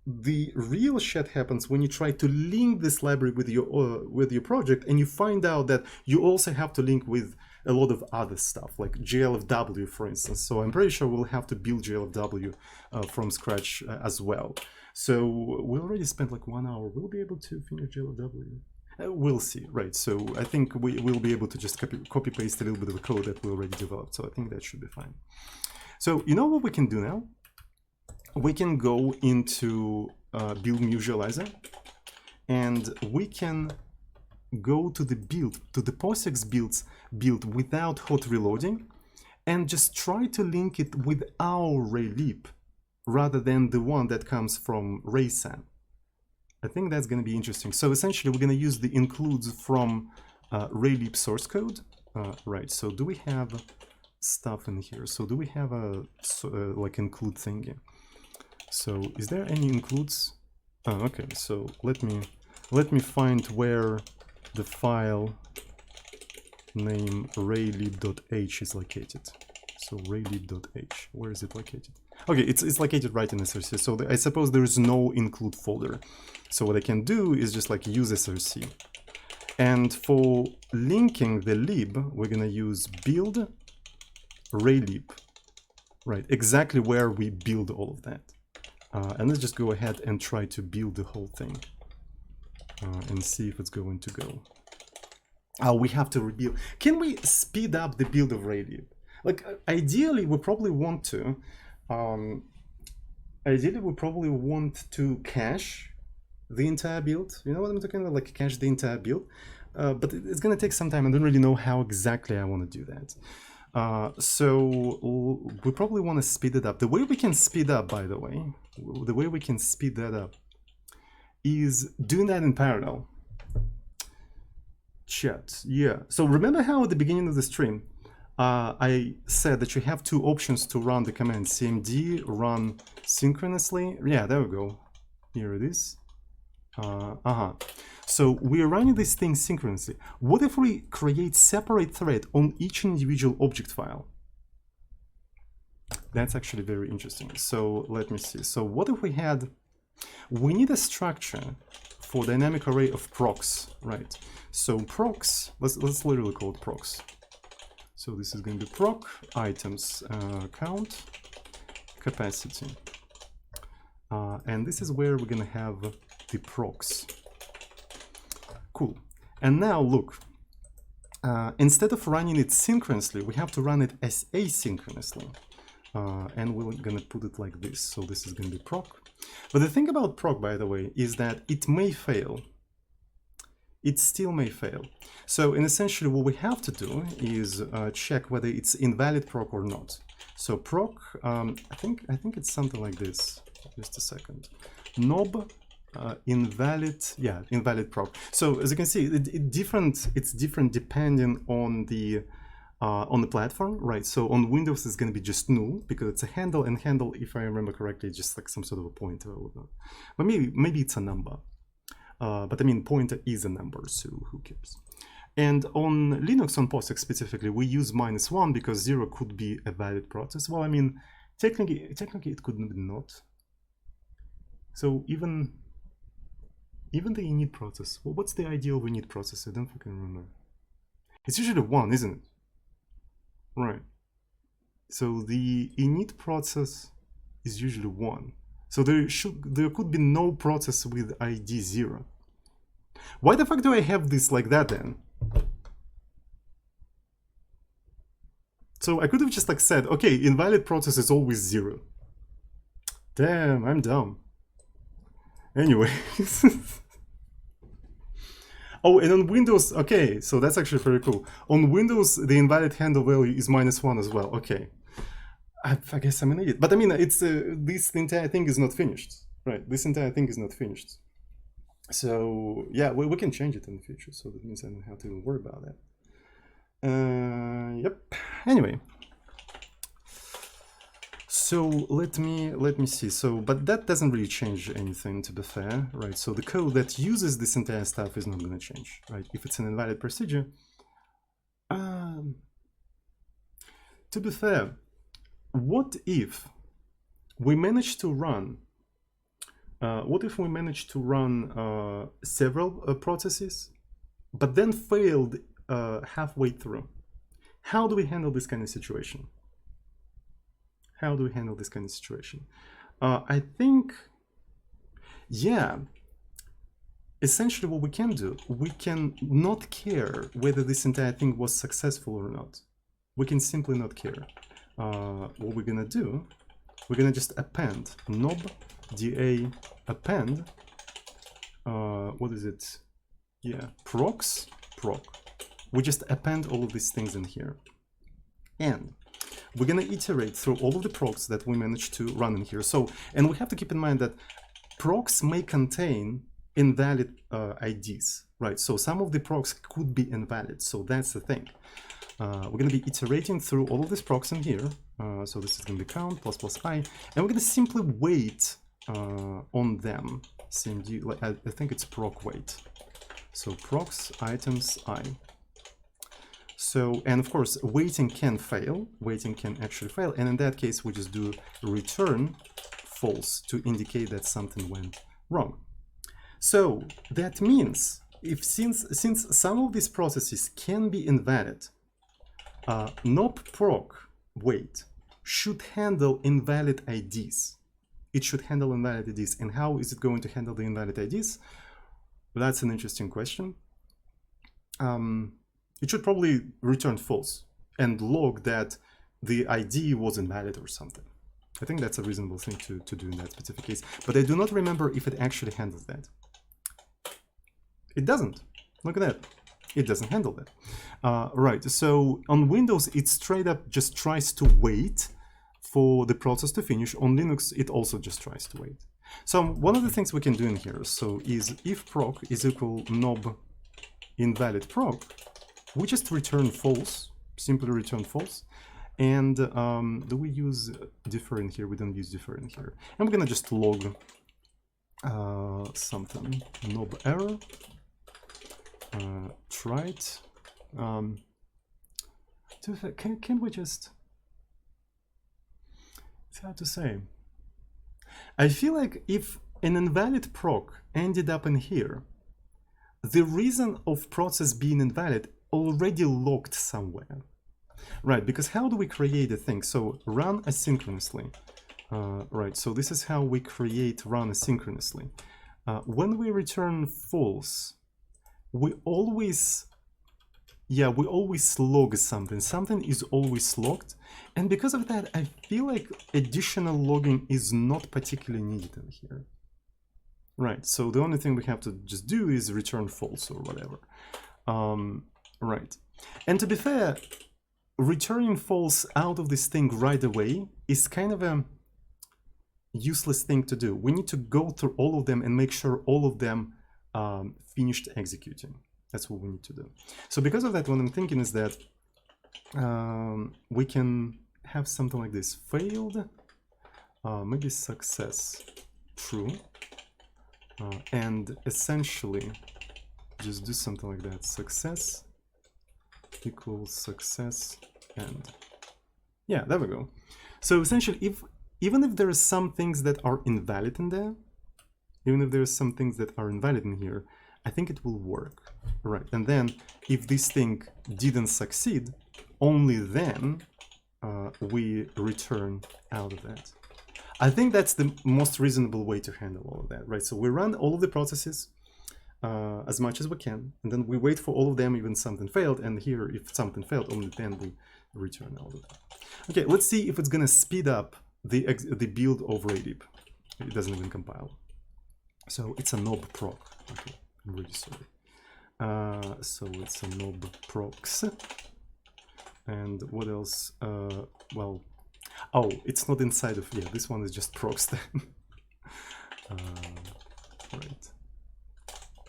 the real shit happens when you try to link this library with your project, and you find out that you also have to link with a lot of other stuff, like GLFW, for instance. So I'm pretty sure we'll have to build GLFW from scratch as well. So we already spent like 1 hour. We'll be able to finish GLFW. We'll see, right? So I think we will be able to just copy paste a little bit of the code that we already developed. So I think that should be fine. So you know what we can do now? We can go into build Musializer, and we can go to the build, to the POSIX build without hot reloading, and just try to link it with our Raylib rather than the one that comes from Raysan. I think that's going to be interesting. So essentially, we're going to use the includes from Raylib source code. Right, so do we have stuff in here? So do we have a like include thingy? So is there any includes? Oh, okay, so let me find where the file name raylib.h is located. So raylib.h, where is it located? Okay, it's located right in src. So I suppose there is no include folder. So what I can do is just like use src. And for linking the lib, we're gonna use build Raylib, right? Exactly where we build all of that. And let's just go ahead and try to build the whole thing and see if it's going to go. We have to rebuild. Can we speed up the build of Raylib? Like ideally, we probably want to. Ideally, we probably want to cache the entire build. You know what I'm talking about? Like cache the entire build. But it's gonna take some time. I don't really know how exactly I want to do that. So we probably want to speed it up. The way we can speed up, by the way, the way we can speed that up is doing that in parallel. Chat, yeah. So remember how at the beginning of the stream, I said that you have two options to run the command cmd run synchronously. Yeah, there we go. Here it is. So we're running this thing synchronously. What if we create separate thread on each individual object file? That's actually very interesting. So let me see. So what if we need a structure for dynamic array of procs, right? So procs, let's literally call it procs. So this is going to be proc items count capacity. And this is where we're going to have the procs. Cool. And now look, instead of running it synchronously, we have to run it as asynchronously. And we're going to put it like this. So this is going to be proc. But the thing about proc, by the way, is that it may fail. It still may fail. So in essentially what we have to do is check whether it's invalid proc or not. So proc, I think it's something like this. Just a second. Knob invalid, yeah, invalid proc. So as you can see, it's different depending on the platform, right? So on Windows it's going to be just null because it's a handle, and handle, if I remember correctly, is just like some sort of a pointer or whatnot. But maybe it's a number. But I mean, pointer is a number, so who cares? And on Linux, on POSIX specifically, we use -1 because 0 could be a valid process. Well, I mean, technically it could not. So even the init process, well, what's the ideal init process? I don't fucking remember. It's usually 1, isn't it? Right. So the init process is usually 1. So there could be no process with ID 0. Why the fuck do I have this like that then? So I could have just like said, okay, invalid process is always 0. Damn, I'm dumb. Anyway. Oh, and on Windows, okay, so that's actually very cool. On Windows, the invalid handle value is -1 as well. Okay. I guess I'm an idiot. But I mean, it's this entire thing is not finished, right? This entire thing is not finished. So yeah, we can change it in the future. So that means I don't have to worry about that. Yep. Anyway. So let me see. So, but that doesn't really change anything, to be fair, right? So the code that uses this entire stuff is not going to change, right? If it's an invalid procedure. To be fair, what if we manage to run? Several processes, but then failed halfway through? How do we handle this kind of situation? How do we handle this kind of situation? I think, yeah, essentially what we can do, we can not care whether this entire thing was successful or not. We can simply not care. What we're gonna do, we're gonna just append knob da append, what is it? Yeah, procs proc. We just append all of these things in here. And we're going to iterate through all of the procs that we managed to run in here. So, and we have to keep in mind that procs may contain invalid IDs, right? So some of the procs could be invalid. So that's the thing. We're going to be iterating through all of these procs in here. So this is going to be count ++I, and we're going to simply wait on them. CMD, I think it's proc wait. So procs items I. So, and of course, waiting can fail. Waiting can actually fail. And in that case, we just do return false to indicate that something went wrong. So that means if since some of these processes can be invalid, nop-proc wait should handle invalid IDs. It should handle invalid IDs. And how is it going to handle the invalid IDs? That's an interesting question. It should probably return false and log that the ID was invalid or something. I think that's a reasonable thing to do in that specific case. But I do not remember if it actually handles that. It doesn't. Look at that. It doesn't handle that. Right, so on Windows, it straight up just tries to wait for the process to finish. On Linux, it also just tries to wait. So one of the things we can do in here is if proc is equal nob invalid proc, we just return false, simply return false. And do we use differ in here? We don't use differ in here. And we're gonna just log something, nob error, tried. Can we just, it's hard to say. I feel like if an invalid proc ended up in here, the reason of process being invalid already logged somewhere. Right, because how do we create a thing? So run asynchronously. Right, so this is how we create run asynchronously. When we return false, we always log something. Something is always logged. And because of that, I feel like additional logging is not particularly needed in here. Right, so the only thing we have to just do is return false or whatever. Right, and to be fair, returning false out of this thing right away is kind of a useless thing to do. We need to go through all of them and make sure all of them finished executing. That's what we need to do. So because of that, what I'm thinking is that we can have something like this: failed, maybe success, true, and essentially just do something like that: success equals success, and yeah, there we go. So essentially, even if there are some things that are invalid in there, even if there are some things that are invalid in here, I think it will work. Right, and then if this thing didn't succeed, only then we return out of that. I think that's the most reasonable way to handle all of that, right? So we run all of the processes as much as we can, and then we wait for all of them, even something failed, and here, if something failed, only then we return all of that. Okay, let's see if it's gonna speed up the build of Raylib. It doesn't even compile. So it's a nob proc. Okay, I'm really sorry. So it's a nob procs. And what else? Well, oh, it's not inside of, yeah, this one is just procs then. Right.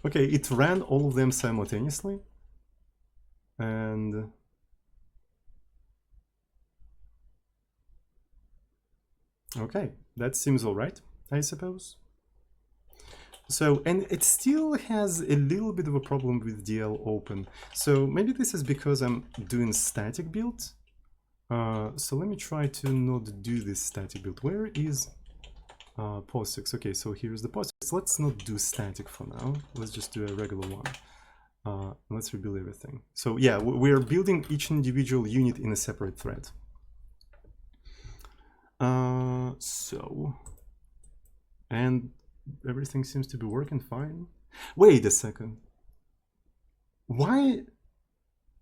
Okay, it ran all of them simultaneously. And okay, that seems all right, I suppose. So, and it still has a little bit of a problem with DL open. So maybe this is because I'm doing static build. So let me try to not do this static build. Where is POSIX? Okay, so here's the POSIX. Let's not do static for now. Let's just do a regular one. Let's rebuild everything. So yeah, we're building each individual unit in a separate thread. And everything seems to be working fine. Wait a second. Why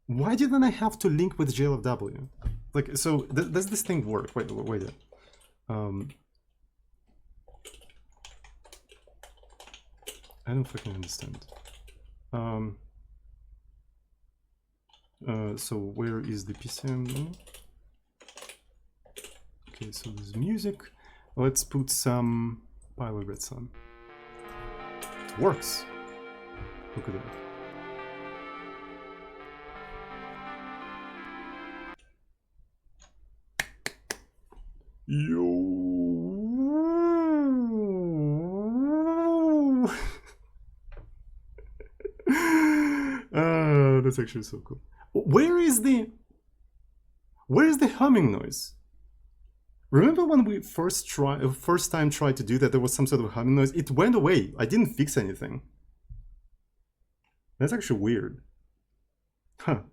didn't I have to link with GLFW? Like, so does this thing work? Wait. I don't fucking understand. So where is the PCM? Okay, so there's music. Let's put some Pilot Red Sun. It works. Look at that. Yo. That's actually so cool. Where is the humming noise? Remember when we first time tried to do that, there was some sort of humming noise? It went away. I didn't fix anything. That's actually weird. Huh.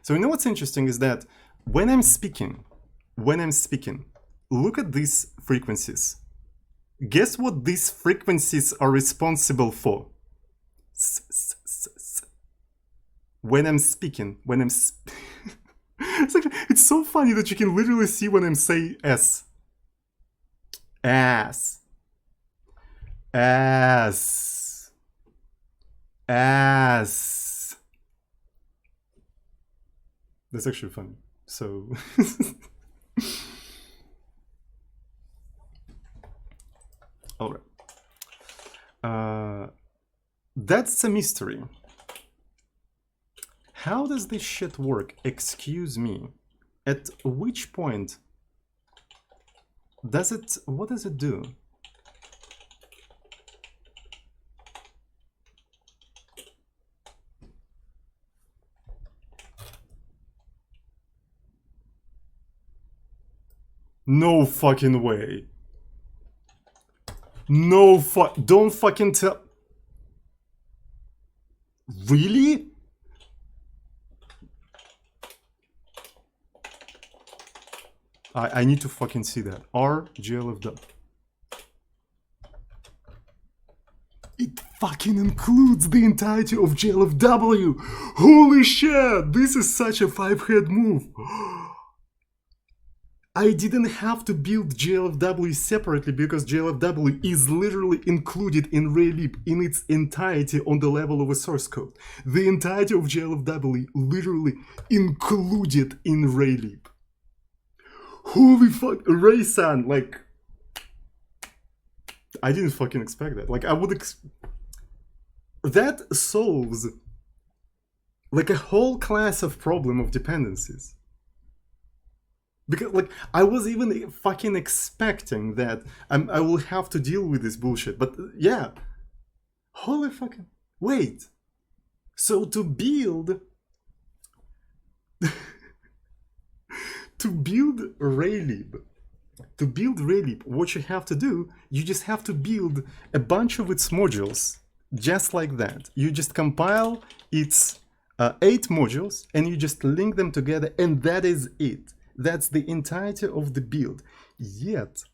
So you know what's interesting is that when I'm speaking, look at these frequencies. Guess what these frequencies are responsible for? When I'm speaking, it's so funny that you can literally see when I'm saying S. Ass. Ass. Ass. That's actually funny. So all right. That's a mystery. How does this shit work? Excuse me. At which point does it... What does it do? No fucking way. No don't fucking tell... Really? I need to fucking see that. RGLFW. It fucking includes the entirety of GLFW. Holy shit! This is such a 5-head move. I didn't have to build GLFW separately because GLFW is literally included in Raylib in its entirety on the level of a source code. The entirety of GLFW literally included in Raylib. Holy fuck, Ray-san, like... I didn't fucking expect that. Like, I would that solves like a whole class of problem of dependencies. Because, like, I was even fucking expecting that I will have to deal with this bullshit. But, yeah. Holy fucking... Wait. So to build... to build Raylib, what you have to do, you just have to build a bunch of its modules, just like that. You just compile its 8 modules, and you just link them together, and that is it. That's the entirety of the build. Yet,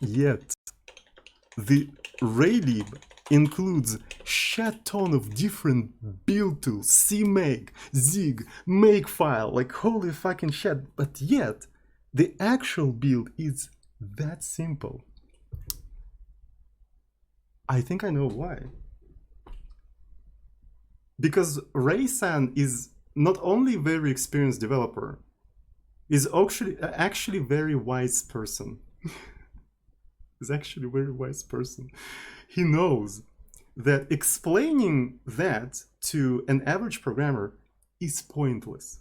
the Raylib includes shit ton of different build tools, CMake, Zig, Makefile, like holy fucking shit. But yet, the actual build is that simple. I think I know why. Because Ray-san is not only a very experienced developer, is actually very wise person. Is actually a very wise person. He knows that explaining that to an average programmer is pointless.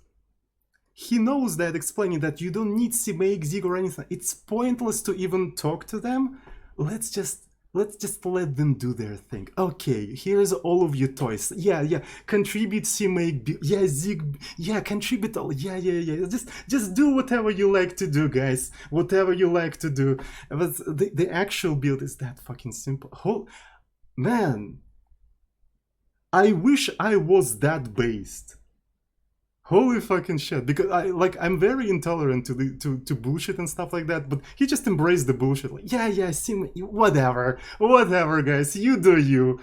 He knows that explaining that you don't need CMake, Zig or anything, it's pointless to even talk to them. Let's just let them do their thing. Okay, here's all of your toys. Yeah, contribute CMake, yeah, Zig, yeah, contribute all, yeah. Just do whatever you like to do, guys. Whatever you like to do. But the actual build is that fucking simple. Man, I wish I was that based. Holy fucking shit, because I'm very intolerant to bullshit and stuff like that, but he just embraced the bullshit. Like, yeah, see, whatever, guys, you do you,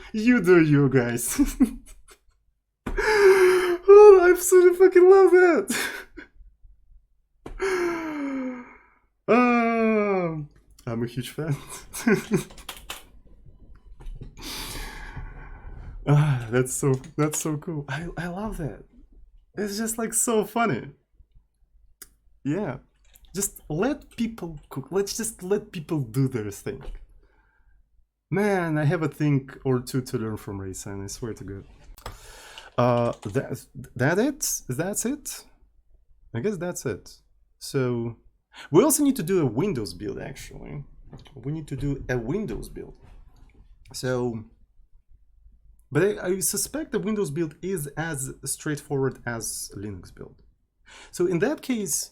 guys. Oh, I absolutely fucking love that. I'm a huge fan. That's so cool. I love that. It's just like so funny. Yeah. Just let people cook. Let's just let people do their thing. Man, I have a thing or two to learn from Ray-san, I swear to God. That's it? I guess that's it. So we also need to do a Windows build actually. we need to do a Windows build. So, but I suspect the Windows build is as straightforward as Linux build. So in that case,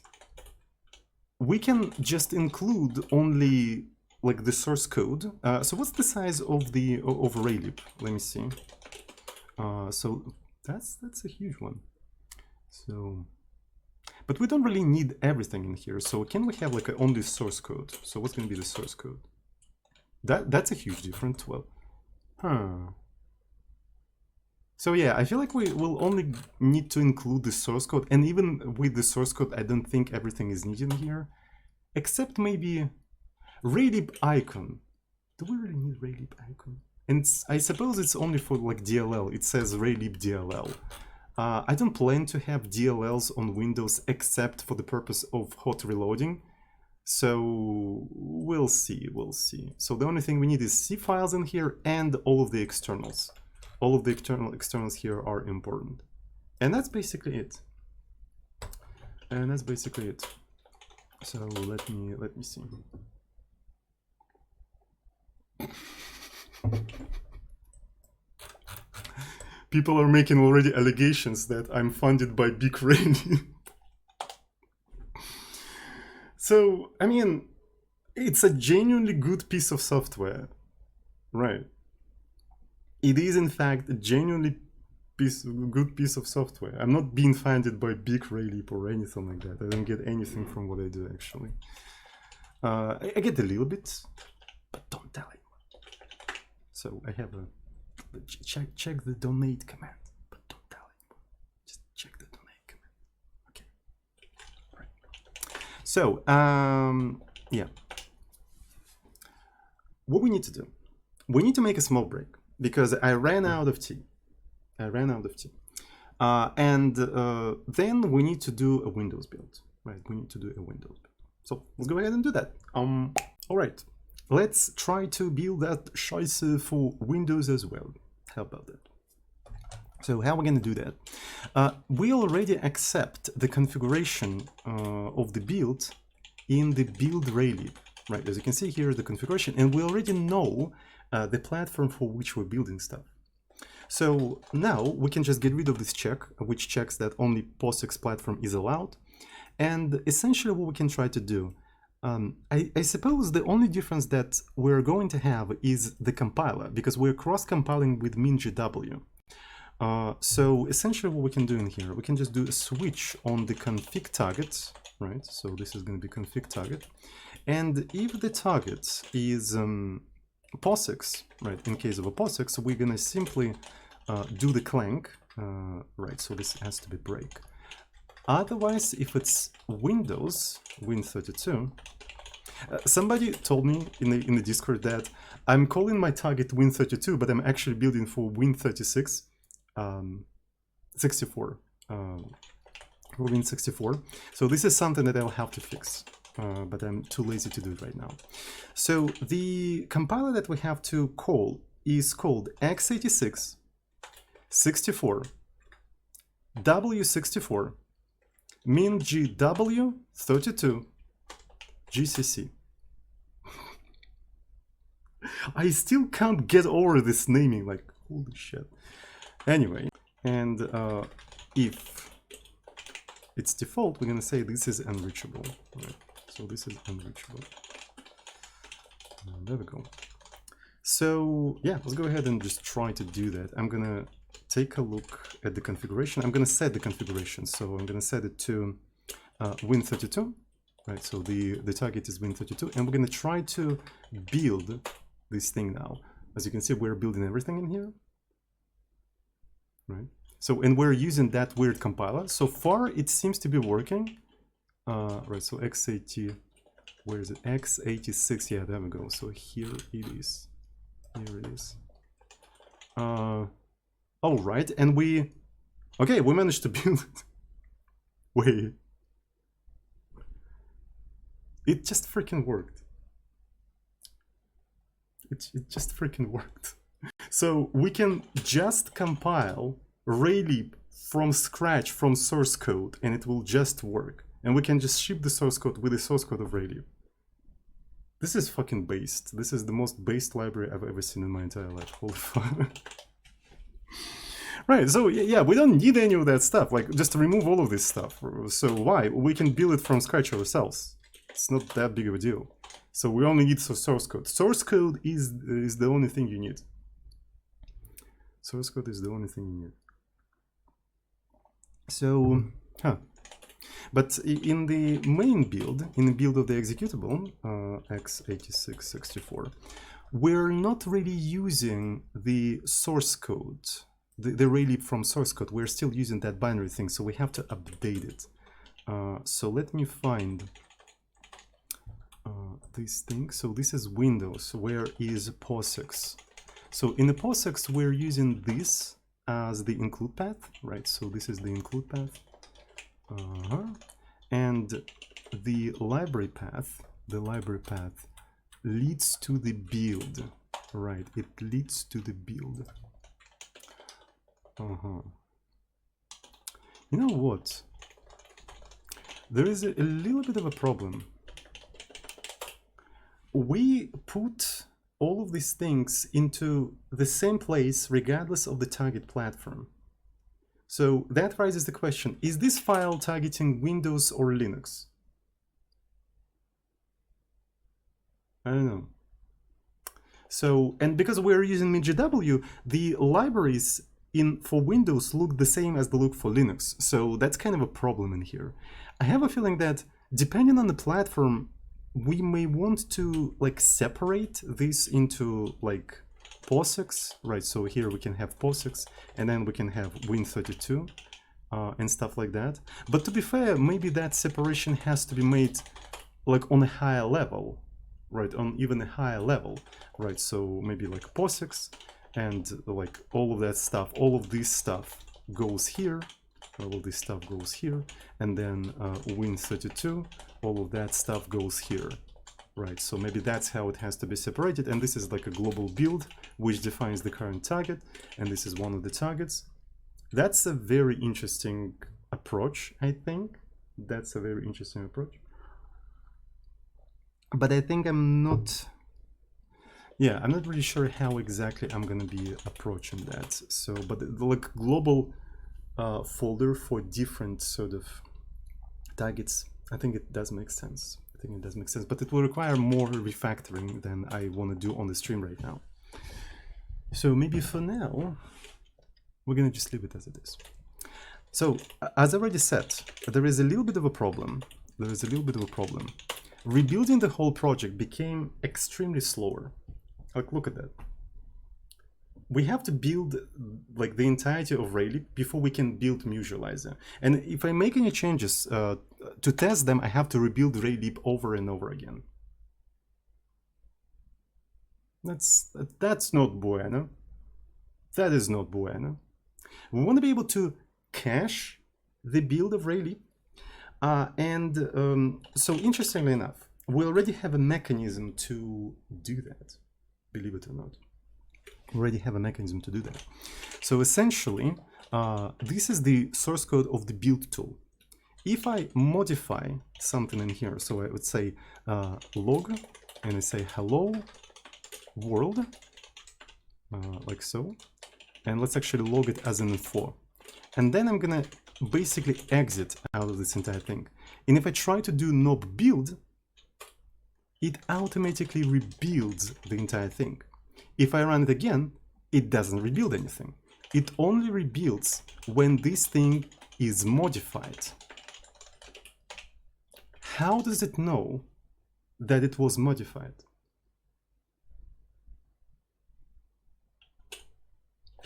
we can just include only like the source code. So what's the size of the Raylib? Let me see. So that's a huge one. So, but we don't really need everything in here. So can we have like only source code? So what's going to be the source code? That's a huge difference. Well, So yeah, I feel like we will only need to include the source code, and even with the source code, I don't think everything is needed here, except maybe Raylib icon. Do we really need Raylib icon? And I suppose it's only for like DLL. It says Raylib DLL. I don't plan to have DLLs on Windows except for the purpose of hot reloading. So we'll see. So the only thing we need is C files in here and all of the externals. All of the externals here are important. And that's basically it. So let me see. People are making already allegations that I'm funded by Big Raylib. So, I mean, it's a genuinely good piece of software, right? It is, in fact, a genuinely good piece of software. I'm not being funded by Big Raylib or anything like that. I don't get anything from what I do, actually. I get a little bit, but don't tell anyone. So I have a check the donate command, but don't tell anyone. Just check the donate command. Okay. All right. So yeah. What we need to do? We need to make a small break because I ran out of tea. And then we need to do a Windows build, right? So let's go ahead and do that. All right. Let's try to build that Scheiße for Windows as well. How about that? So how are we going to do that? We already accept the configuration of the build in the build Raylib, right? As you can see here, the configuration, and we already know the platform for which we're building stuff. So now we can just get rid of this check, which checks that only POSIX platform is allowed. And essentially what we can try to do, I suppose the only difference that we're going to have is the compiler, because we're cross-compiling with MinGW. So essentially what we can do in here, we can just do a switch on the config target, right? So this is going to be config target. And if the target is POSIX, right, in case of a POSIX, we're going to simply do the clank, right, so this has to be break. Otherwise, if it's Windows, Win32, somebody told me in the Discord that I'm calling my target Win32, but I'm actually building for Win36, 64, Win64. So this is something that I'll have to fix, but I'm too lazy to do it right now. So the compiler that we have to call is called x86 64 W64 MinGW32 GCC. I still can't get over this naming, like, holy shit. Anyway, and if it's default, we're gonna say this is unreachable. Right. So this is unreachable. There we go. So yeah, let's go ahead and just try to do that. I'm gonna take a look at the configuration. I'm gonna set the configuration. So I'm gonna set it to Win32. Right, so the target is Win32, and we're gonna try to build this thing now. As you can see, we're building everything in here. Right. So, and we're using that weird compiler. So far, it seems to be working. Right, so x80, where is it? x86, yeah, there we go. So here it is. Here it is. All right, and we managed to build it. Wait. It just freaking worked. It just freaking worked. So we can just compile Raylib from scratch from source code, and it will just work. And we can just ship the source code with the source code of Raylib. This is fucking based. This is the most based library I've ever seen in my entire life. Holy fuck. Right, so yeah, we don't need any of that stuff. Like, just remove all of this stuff. So why? We can build it from scratch ourselves. It's not that big of a deal. So we only need source code. Source code is the only thing you need. Source code is the only thing you need. So, but in the main build, in the build of the executable, x86-64, we're not really using the source code, the Raylib from source code. We're still using that binary thing, so we have to update it. So let me find this thing. So this is Windows. Where is POSIX? So in the POSIX, we're using this as the include path, right? So this is the include path. And the library path leads to the build, right? It leads to the build. You know what? There is a little bit of a problem. We put all of these things into the same place regardless of the target platform. So that raises the question, is this file targeting Windows or Linux? I don't know. So, and because we're using MGW, the libraries for Windows look the same as they look for Linux. So that's kind of a problem in here. I have a feeling that depending on the platform, we may want to like separate this into like POSIX, right? So here we can have POSIX, and then we can have Win32 and stuff like that. But to be fair, maybe that separation has to be made like on a higher level, right? On even a higher level, right? So maybe like POSIX, and like all of that stuff, all of this stuff goes here, all of this stuff goes here, and then Win32, all of that stuff goes here. Right, so maybe that's how it has to be separated, and this is like a global build which defines the current target, and this is one of the targets. That's a very interesting approach, I think. That's a very interesting approach. But I think I'm not really sure how exactly I'm gonna be approaching that. So, but like global folder for different sort of targets, I think it does make sense. I think it does make sense, but it will require more refactoring than I want to do on the stream right now. So maybe for now, we're going to just leave it as it is. So as I already said, there is a little bit of a problem. Rebuilding the whole project became extremely slower. Like, look at that. We have to build like the entirety of Raylib before we can build Musializer. And if I make any changes to test them, I have to rebuild Raylib over and over again. That's not bueno. That is not bueno. We want to be able to cache the build of Raylib. So interestingly enough, we already have a mechanism to do that, believe it or not. We already have a mechanism to do that. So essentially, this is the source code of the build tool. If I modify something in here, so I would say log, and I say hello world, like so, and let's actually log it as an info. And then I'm gonna basically exit out of this entire thing. And if I try to do nob build, it automatically rebuilds the entire thing. If I run it again, it doesn't rebuild anything. It only rebuilds when this thing is modified. How does it know that it was modified?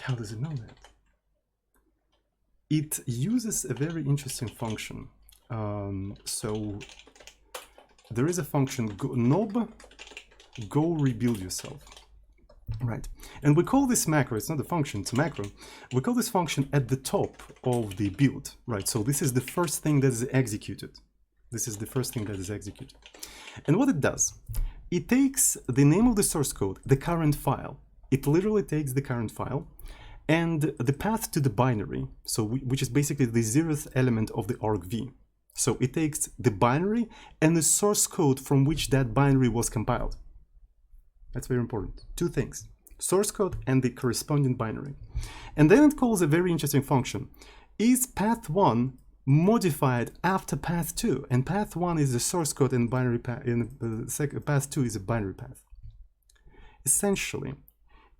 How does it know that? It uses a very interesting function. So there is a function nob go rebuild yourself. Right, and we call this macro, it's not a function, it's a macro. We call this function at the top of the build, right? So this is the first thing that is executed. This is the first thing that is executed. And what it does, it takes the name of the source code, the current file. It literally takes the current file and the path to the binary, so which is basically the 0th element of the argv. So it takes the binary and the source code from which that binary was compiled. That's very important. Two things, source code and the corresponding binary. And then it calls a very interesting function. Is path 1 modified after path 2? And path 1 is the source code and binary path, and path 2 is a binary path. Essentially,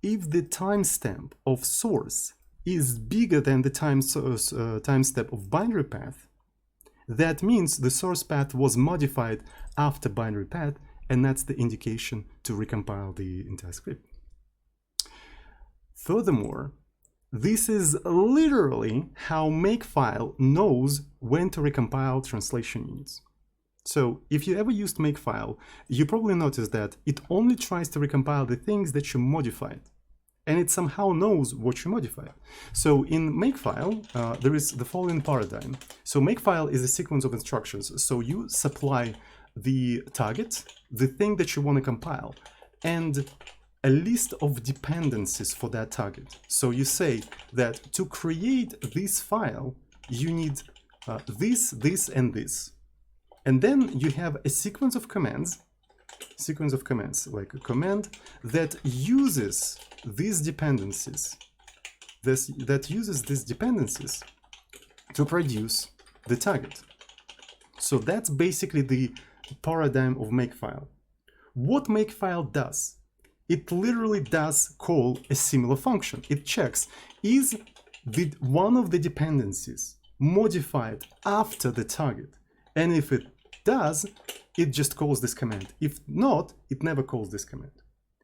if the timestamp of source is bigger than the timestamp of binary path, that means the source path was modified after binary path, and that's the indication to recompile the entire script. Furthermore, this is literally how Makefile knows when to recompile translation units. So if you ever used Makefile, you probably noticed that it only tries to recompile the things that you modified, and it somehow knows what you modified. So in Makefile, there is the following paradigm. So Makefile is a sequence of instructions. So you supply the target, the thing that you want to compile, and a list of dependencies for that target. So you say that to create this file, you need this, and this. And then you have a sequence of commands, like a command that uses these dependencies, to produce the target. So that's basically the paradigm of Makefile. What Makefile does, it literally does call a similar function. It checks, is one of the dependencies modified after the target? And if it does, it just calls this command. If not, it never calls this command.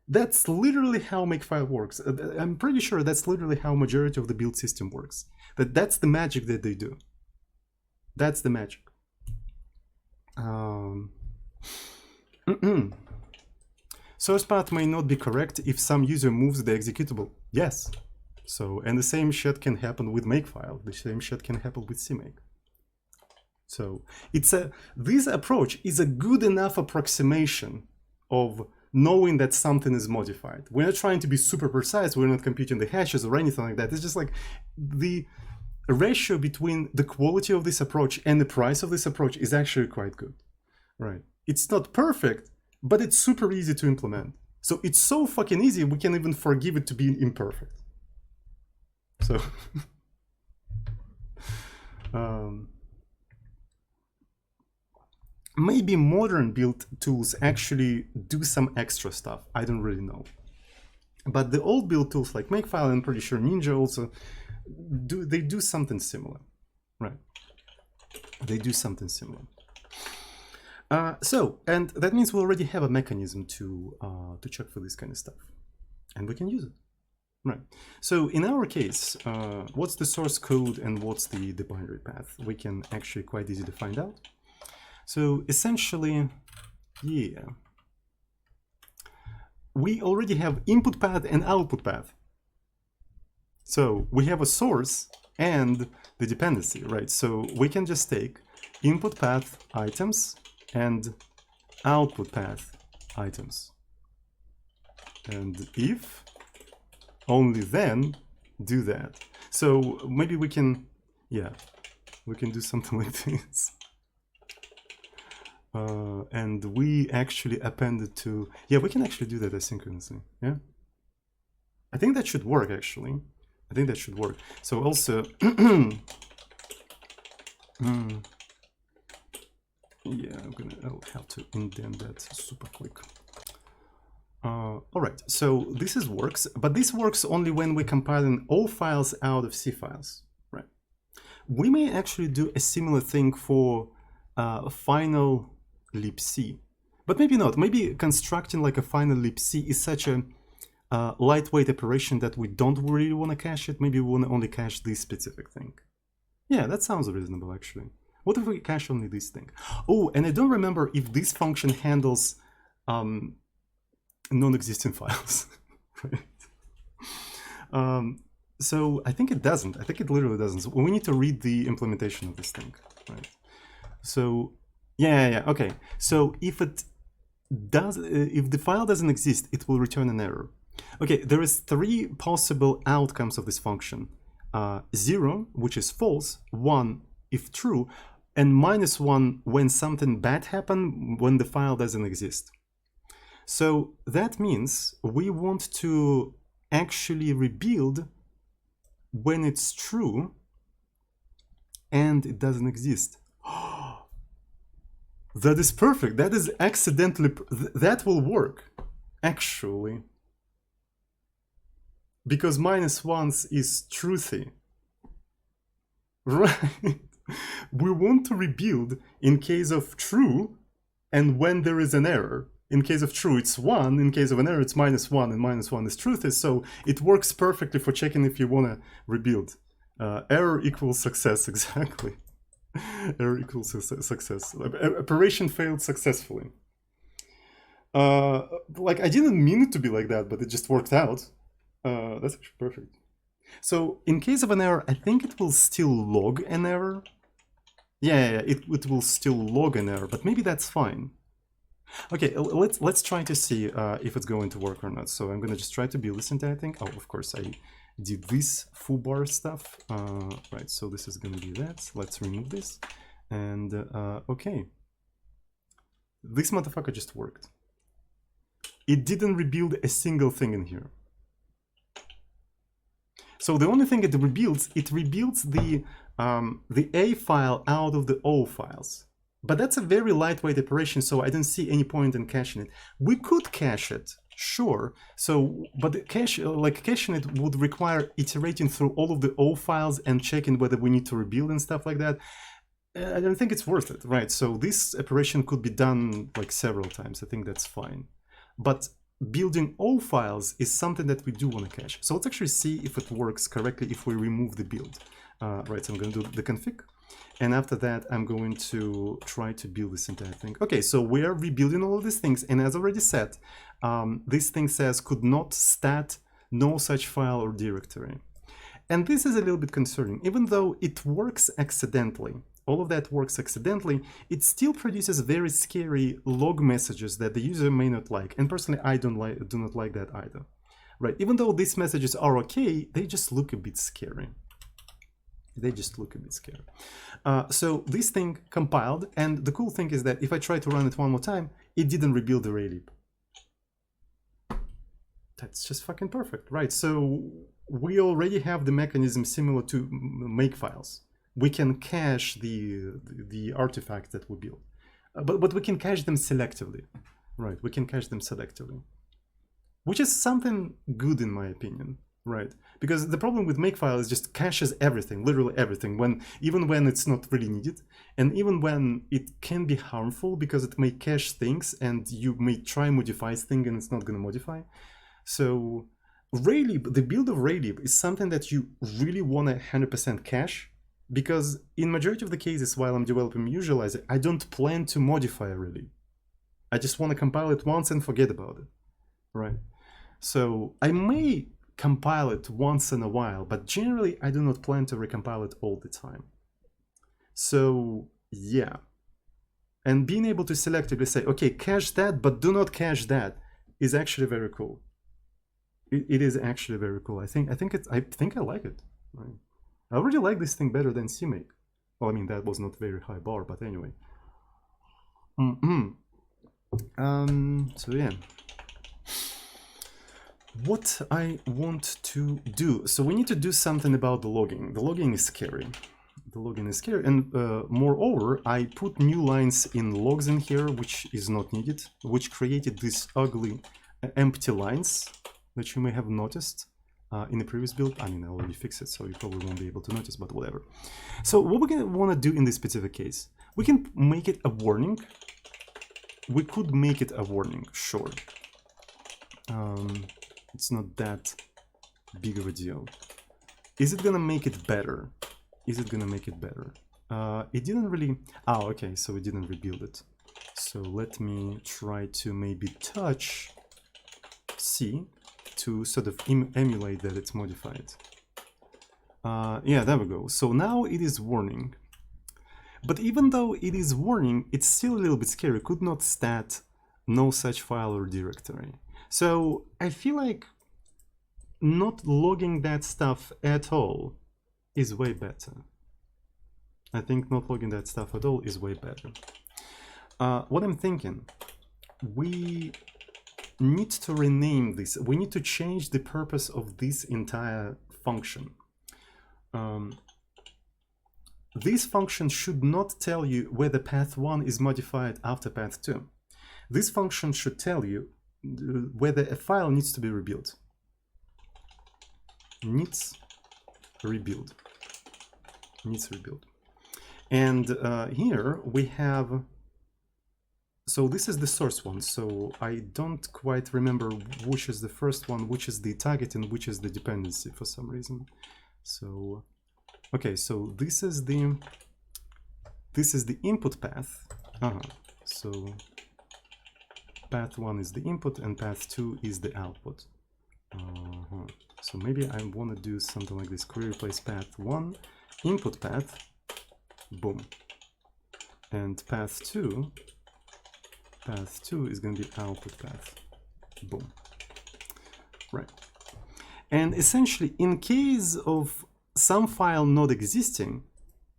That's literally how Makefile works. I'm pretty sure that's literally how majority of the build system works. That's the magic that they do. That's the magic. Source path may not be correct if some user moves the executable. Yes. So, and the same shit can happen with Makefile. The same shit can happen with CMake. So this approach is a good enough approximation of knowing that something is modified. We're not trying to be super precise. We're not computing the hashes or anything like that. It's just like the ratio between the quality of this approach and the price of this approach is actually quite good, right? It's not perfect, but it's super easy to implement. So it's so fucking easy, we can even forgive it to be imperfect. So, maybe modern build tools actually do some extra stuff. I don't really know. But the old build tools like Makefile, I'm pretty sure Ninja also, they do something similar, right? They do something similar. And that means we already have a mechanism to check for this kind of stuff, and we can use it, right? So in our case, what's the source code and what's the binary path? We can actually quite easy to find out. So essentially, yeah, we already have input path and output path. So we have a source and the dependency, right? So we can just take input path items and output path items. And if, only then, do that. So maybe we can, yeah, we can do something like this. And we actually appended to, yeah, we can actually do that asynchronously, yeah? I think that should work, actually. I think that should work. So also, yeah, I'll have to indent that super quick. All right, so this works, but this works only when we're compiling all files out of C files, right? We may actually do a similar thing for final libc, but maybe not. Maybe constructing like a final libc is such a lightweight operation that we don't really want to cache it. Maybe we want to only cache this specific thing. Yeah, that sounds reasonable, actually. What if we cache only this thing? Oh, and I don't remember if this function handles non-existent files. Right? So I think it doesn't. I think it literally doesn't. So we need to read the implementation of this thing. Right? So yeah, okay. So if it does, if the file doesn't exist, it will return an error. Okay, there is 3 possible outcomes of this function. 0, which is false, 1 if true, and -1 when something bad happened, when the file doesn't exist. So that means we want to actually rebuild when it's true and it doesn't exist. That is perfect. That is accidentally, that will work, actually. Because -1 is truthy. Right. We want to rebuild in case of true and when there is an error. In case of true, it's 1. In case of an error, it's -1, and -1 is truthy. So it works perfectly for checking if you want to rebuild. Error equals success, exactly. Error equals success. Operation failed successfully. Like, I didn't mean it to be like that, but it just worked out. That's actually perfect. So in case of an error, I think it will still log an error. Yeah, it will still log an error, but maybe that's fine. Okay, let's try to see if it's going to work or not. So I'm gonna just try to build this entire thing. Oh, of course, I did this foobar stuff. Right, so this is gonna be that. Let's remove this. And okay. This motherfucker just worked. It didn't rebuild a single thing in here. So the only thing it rebuilds the A file out of the O files. But that's a very lightweight operation, so I don't see any point in caching it. We could cache it, sure. So, but caching it would require iterating through all of the O files and checking whether we need to rebuild and stuff like that. I don't think it's worth it, right? So this operation could be done like several times. I think that's fine. But building O files is something that we do want to cache. So let's actually see if it works correctly if we remove the build. Right, so I'm going to do the config. And after that, I'm going to try to build this entire thing. Okay, so we are rebuilding all of these things. And as already said, this thing says could not stat no such file or directory. And this is a little bit concerning. Even though it works accidentally, all of that works accidentally, it still produces very scary log messages that the user may not like. And personally, I do not like that either. Right, even though these messages are okay, they just look a bit scary. They just look a bit scary. So this thing compiled, and the cool thing is that if I try to run it one more time, it didn't rebuild the Raylib. That's just fucking perfect, right? So we already have the mechanism similar to make files. We can cache the artifacts that we build, but we can cache them selectively, right? We can cache them selectively, which is something good in my opinion. Right, because the problem with Makefile is just caches everything, literally everything, even when it's not really needed, and even when it can be harmful because it may cache things and you may try modify things and it's not going to modify. So Raylib, the build of Raylib is something that you really want to 100% cache, because in majority of the cases while I'm developing Musializer, I don't plan to modify Raylib. I just want to compile it once and forget about it, right? So I may compile it once in a while, but generally I do not plan to recompile it all the time. So yeah, and being able to selectively say, okay, cache that, but do not cache that, is actually very cool. It is actually very cool. I think I like it. Right? I already like this thing better than CMake. Well, I mean, that was not very high bar, but anyway. So yeah. What I want to do, so we need to do something about the logging. The logging is scary. The logging is scary, and moreover, I put new lines in logs in here, which is not needed, which created these ugly empty lines that you may have noticed in the previous build. I mean, I already fixed it, so you probably won't be able to notice, but whatever. So what we're gonna want to do in this specific case, we can make it a warning. We could make it a warning, sure. It's not that big of a deal. Is it gonna make it better? Is it gonna make it better? It didn't really... Oh, okay, so it didn't rebuild it. So let me try to maybe touch C to sort of emulate that it's modified. Yeah, there we go. So now it is warning. But even though it is warning, it's still a little bit scary. Could not stat no such file or directory. So I feel like not logging that stuff at all is way better. I think not logging that stuff at all is way better. What I'm thinking, we need to rename this. We need to change the purpose of this entire function. This function should not tell you whether path 1 is modified after path 2. This function should tell you whether a file needs to be rebuilt. Needs rebuild. Needs rebuild. And here we have, so this is the source one. So I don't quite remember which is the first one, which is the target, and which is the dependency for some reason. So, okay, so this is the input path. So path 1 is the input and path 2 is the output. So maybe I want to do something like this. Query replace path 1, input path, boom. And path 2 is going to be output path, boom. Right. And essentially, in case of some file not existing,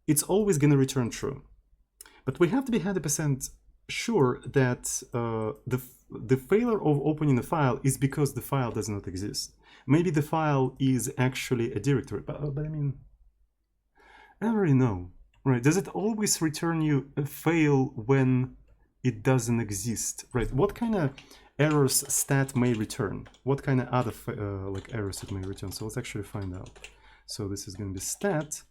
it's always going to return true. But we have to be 100% sure that the failure of opening the file is because the file does not exist. Maybe the file is actually a directory, but I mean, I don't really know. Right? Does it always return you a fail when it doesn't exist? Right? What kind of errors stat may return? What kind of other like errors it may return? So let's actually find out. So this is going to be stat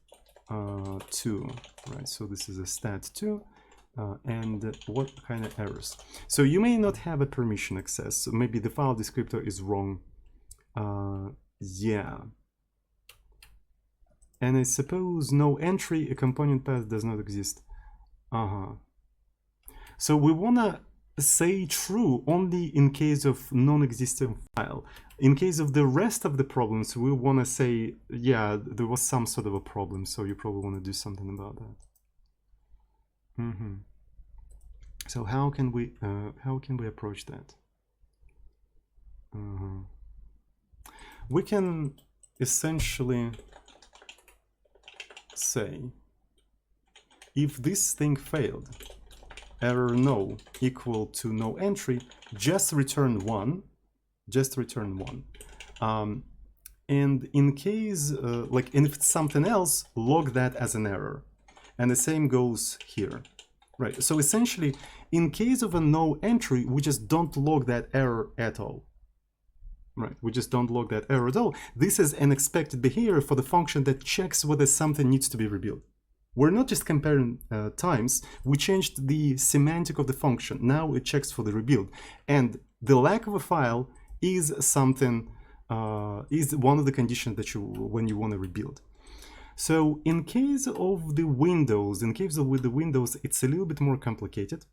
2, right? So this is a stat 2. And what kind of errors? So you may not have a permission access. So maybe the file descriptor is wrong. Yeah. And I suppose no entry, a component path does not exist. So we want to say true only in case of non-existent file. In case of the rest of the problems, we want to say, yeah, there was some sort of a problem, so you probably want to do something about that. So how can we approach that? We can essentially say, if this thing failed, error no equal to no entry, just return 1. Just return 1. And in case, and if it's something else, log that as an error. And the same goes here. Right, so essentially, in case of a no entry, we just don't log that error at all. Right, we just don't log that error at all. This is an expected behavior for the function that checks whether something needs to be rebuilt. We're not just comparing times, we changed the semantic of the function. Now it checks for the rebuild. And the lack of a file is something, is one of the conditions that when you want to rebuild. So in case of the Windows, with the Windows, it's a little bit more complicated.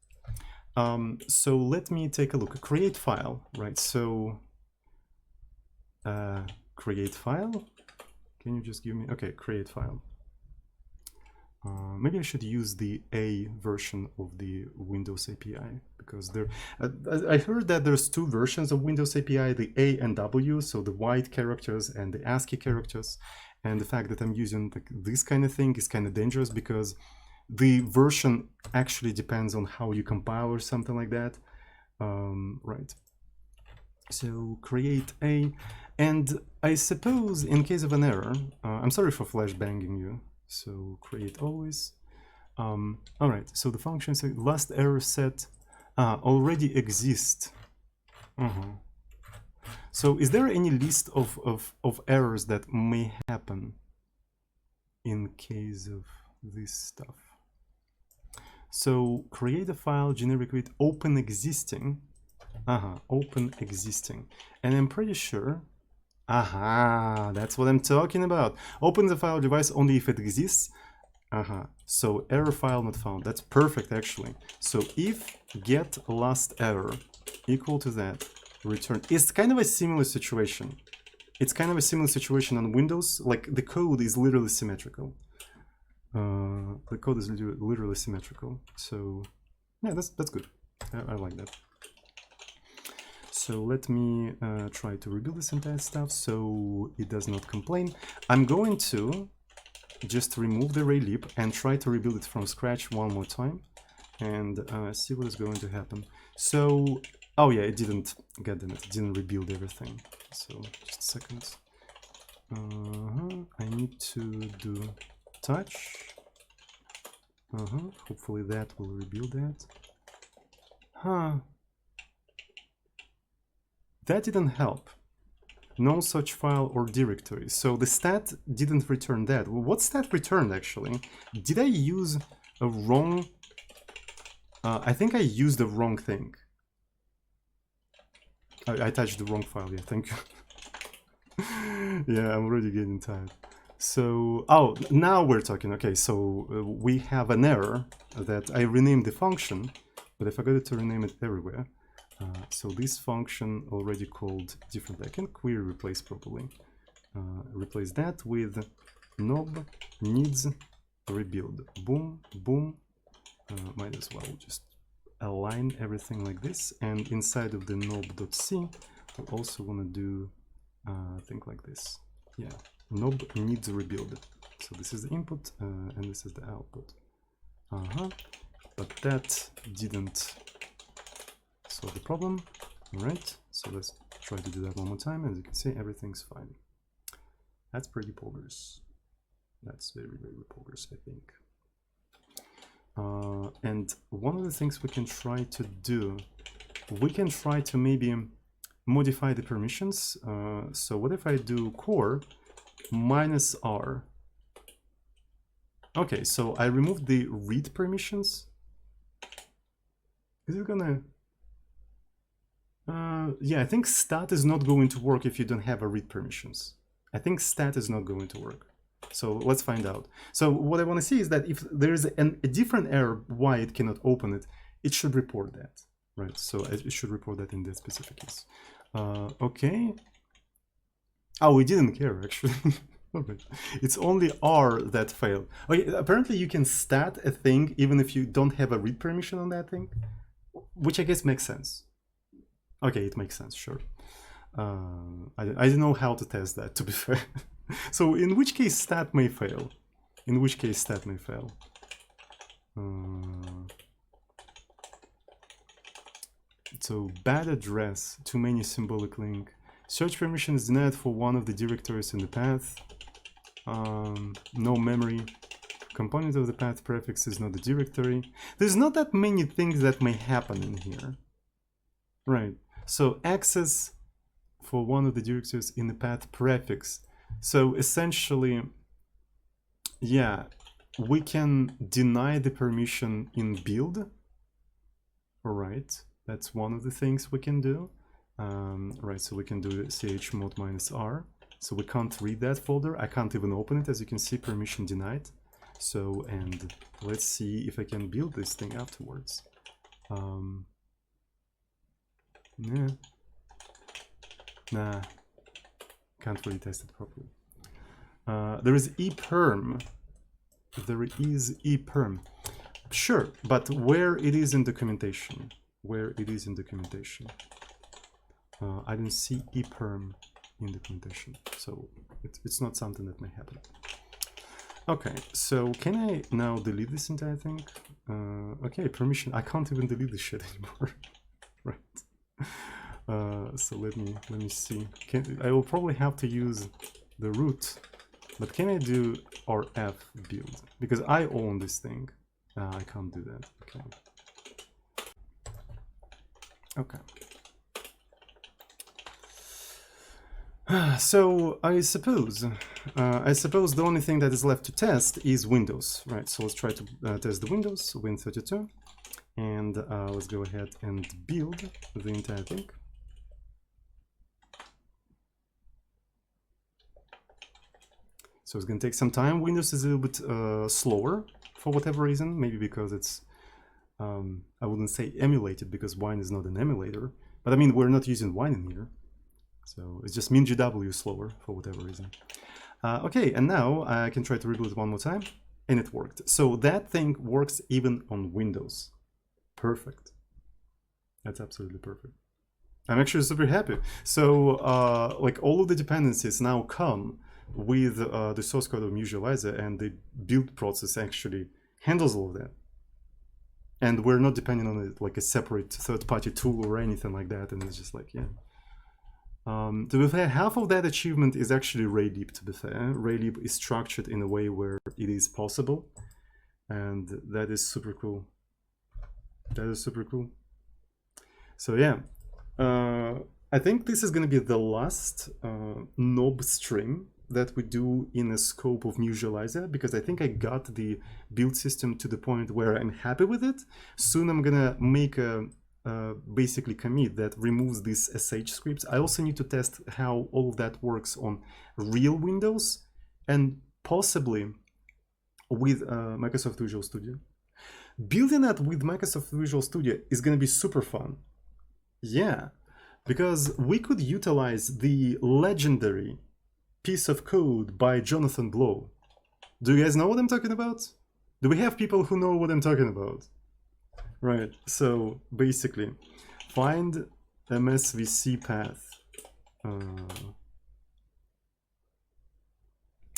So let me take a look. Create file, right? So create file. Can you just give me? Okay, create file. Maybe I should use the A version of the Windows API because there. I heard that there's 2 versions of Windows API: the A and W, so the white characters and the ASCII characters. And the fact that I'm using this kind of thing is kind of dangerous because the version actually depends on how you compile or something like that. Right. So create A, and I suppose in case of an error, I'm sorry for flashbanging you. So create always. All right. So the function says last error set already exists. So is there any list of errors that may happen in case of this stuff? So create a file, generic with open existing. Open existing. And I'm pretty sure, that's what I'm talking about. Open the file device only if it exists. So error file not found. That's perfect actually. So if get last error equal to that, return. It's kind of a similar situation. It's kind of a similar situation on Windows. Like the code is literally symmetrical. The code is literally symmetrical. So yeah, that's good. I like that. So let me try to rebuild this entire stuff so it does not complain. I'm going to just remove the Raylib and try to rebuild it from scratch one more time and see what is going to happen. So, oh yeah, it didn't, goddammit, it didn't rebuild everything. So, just a second. I need to do touch. Hopefully that will rebuild that. That didn't help. No such file or directory. So the stat didn't return that. What stat returned actually? Did I use a wrong... I think I used the wrong thing. I touched the wrong file, yeah, thank you. Yeah, I'm already getting tired. So, oh, now we're talking. Okay, so we have an error that I renamed the function, but I forgot to rename it everywhere. So this function already called differently. I can query replace properly. Replace that with knob needs rebuild. Boom, boom. Might as well just align everything like this. And inside of the knob.c, we also want to do thing like this. Yeah, knob needs rebuild. So this is the input and this is the output. But that didn't solve the problem. All right, so let's try to do that one more time. As you can see, everything's fine. That's pretty poggers. That's very, very poggers, I think. And one of the things we can try to do, we can try to maybe modify the permissions. So what if I do core -r? Okay, so I removed the read permissions. Is it gonna... yeah, I think stat is not going to work if you don't have a read permissions. I think stat is not going to work. So let's find out. So what I want to see is that if there is a different error why it cannot open it, it should report that, right? So it should report that in that specific case. Okay. Oh, we didn't care actually. Okay. It's only R that failed. Okay, apparently you can stat a thing even if you don't have a read permission on that thing, which I guess makes sense. Okay, it makes sense, sure. I don't know how to test that, to be fair. So in which case stat may fail? In which case stat may fail? So bad address, too many symbolic link. Search permission is denied for one of the directories in the path. No memory. Component of the path prefix is not the directory. There's not that many things that may happen in here. Right. So access for one of the directories in the path prefix. So essentially, yeah, we can deny the permission in build. All right, that's one of the things we can do. Right, so we can do chmod -r. So we can't read that folder. I can't even open it. As you can see, permission denied. So, and let's see if I can build this thing afterwards. Yeah. Nah, can't really test it properly. There is eperm. There is eperm. Sure, but where it is in documentation? Where it is in documentation? I don't see eperm in documentation, so it's not something that may happen. Okay, so can I now delete this entire thing? Okay, permission. I can't even delete this shit anymore. Right. So let me see. I will probably have to use the root, but can I do rf build? Because I own this thing. I can't do that. Okay. Okay. So I suppose the only thing that is left to test is Windows, right? So let's try to test the Windows, Win32, and let's go ahead and build the entire thing. So it's going to take some time. Windows is a little bit slower for whatever reason, maybe because it's, I wouldn't say emulated because Wine is not an emulator, but I mean, we're not using Wine in here. So it's just MinGW slower for whatever reason. Okay, and now I can try to reboot one more time, and it worked. So that thing works even on Windows. Perfect. That's absolutely perfect. I'm actually super happy. So like all of the dependencies now come with the source code of Musializer, and the build process actually handles all of that. And we're not depending on it like a separate third-party tool or anything like that. And it's just like, yeah. To be fair, half of that achievement is actually Raylib, to be fair. Raylib is structured in a way where it is possible. And that is super cool. That is super cool. So yeah, I think this is going to be the last knob stream that we do in the scope of Musializer, because I think I got the build system to the point where I'm happy with it. Soon I'm going to make a basically commit that removes these SH scripts. I also need to test how all of that works on real Windows and possibly with Microsoft Visual Studio. Building that with Microsoft Visual Studio is going to be super fun. Yeah, because we could utilize the legendary piece of code by Jonathan Blow. Do you guys know what I'm talking about? Do we have people who know what I'm talking about? Right, so basically, find MSVC path.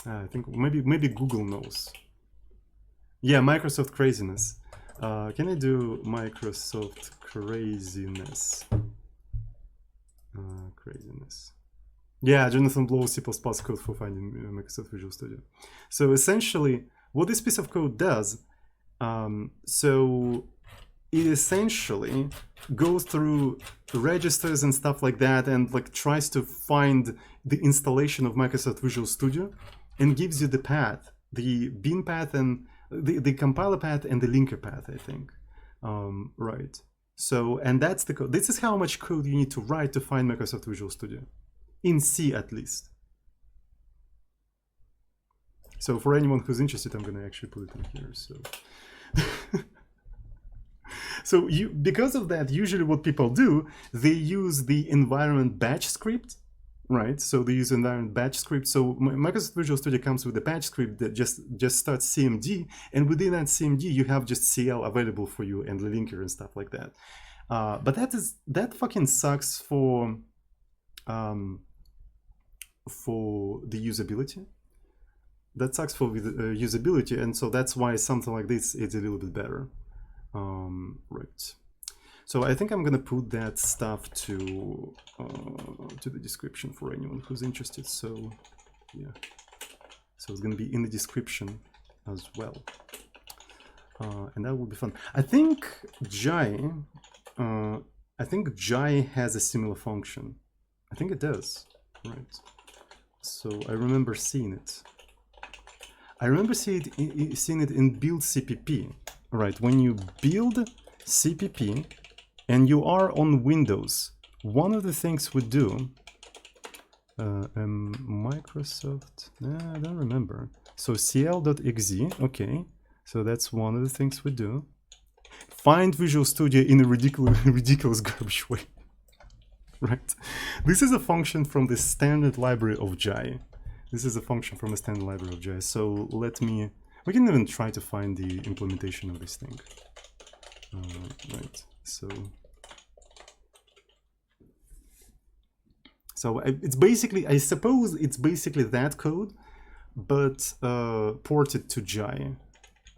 I think maybe Google knows. Yeah, Microsoft craziness. Can I do Microsoft craziness? Craziness. Yeah, Jonathan Blow C++ code for finding Microsoft Visual Studio. So essentially, what this piece of code does, so it essentially goes through registers and stuff like that, and like tries to find the installation of Microsoft Visual Studio, and gives you the path, the bin path, and the compiler path and the linker path, I think. Right. So, and that's the code. This is how much code you need to write to find Microsoft Visual Studio, in C at least. So for anyone who's interested, I'm going to actually put it in here. So, so because of that, usually what people do, they use the environment batch script, right? So they use environment batch script. So Microsoft Visual Studio comes with a batch script that just starts CMD, and within that CMD, you have just CL available for you and the linker and stuff like that. But that fucking sucks for the usability. That sucks for the usability, and so that's why something like this is a little bit better. Right. So I think I'm gonna put that stuff to the description for anyone who's interested. So yeah, so it's gonna be in the description as well, and that will be fun. I think Jai has a similar function. I think it does. Right. So I remember seeing it. I remember seeing it in build CPP. Right, when you build CPP and you are on Windows, one of the things we do, Microsoft, I don't remember. So cl.exe, okay, so that's one of the things we do. Find Visual Studio in a ridiculous garbage way, right? This is a function from the standard library of Jai. This is a function from the standard library of Jai. So we can even try to find the implementation of this thing. Right, so it's basically, I suppose it's basically that code, but ported to Jai.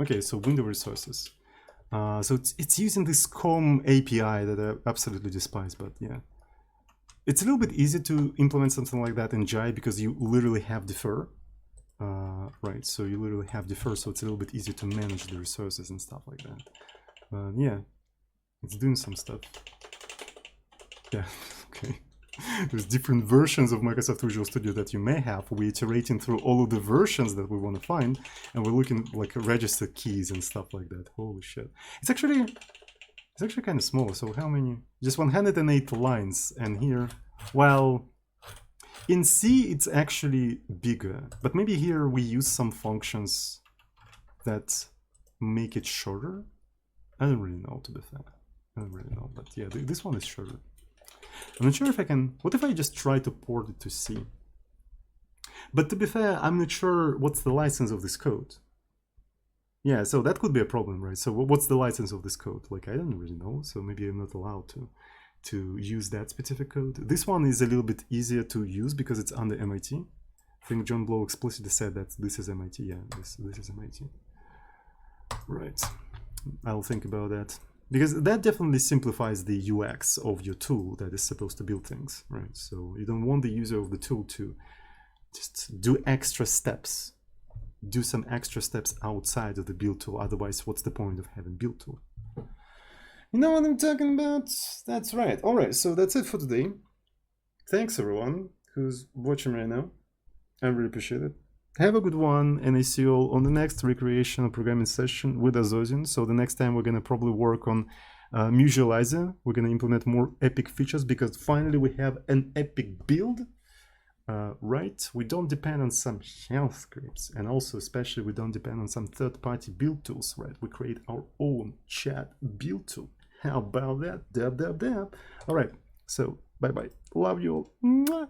Okay, so window resources. So it's using this COM API that I absolutely despise, but yeah. It's a little bit easier to implement something like that in Jai because you literally have defer. Right, so you literally have defer, so it's a little bit easier to manage the resources and stuff like that. Yeah, it's doing some stuff. Yeah, okay. There's different versions of Microsoft Visual Studio that you may have. We're iterating through all of the versions that we want to find, and we're looking like register keys and stuff like that. Holy shit. It's actually kind of small. So how many? Just 108 lines, and here, well, in C, it's actually bigger, but maybe here we use some functions that make it shorter. I don't really know, to be fair. I don't really know, but yeah, this one is shorter. I'm not sure if I can... What if I just try to port it to C? But to be fair, I'm not sure what's the license of this code. Yeah, so that could be a problem, right? So what's the license of this code? Like, I don't really know, so maybe I'm not allowed to use that specific code. This one is a little bit easier to use because it's under MIT. I think John Blow explicitly said that this is MIT. Yeah, this is MIT. Right. I'll think about that. Because that definitely simplifies the UX of your tool that is supposed to build things, right? So you don't want the user of the tool to just do extra steps, do some extra steps outside of the build tool. Otherwise, what's the point of having build tool? You know what I'm talking about? That's right. All right, so that's it for today. Thanks everyone who's watching right now. I really appreciate it. Have a good one, and I see you all on the next recreational programming session with Azosian. So the next time we're going to probably work on Musializer. We're going to implement more epic features because finally we have an epic build, right? We don't depend on some shell scripts, and also especially we don't depend on some third-party build tools, right? We create our own chat build tool. How about that? Dab, dab, dab. All right, so bye-bye. Love you all. Mwah.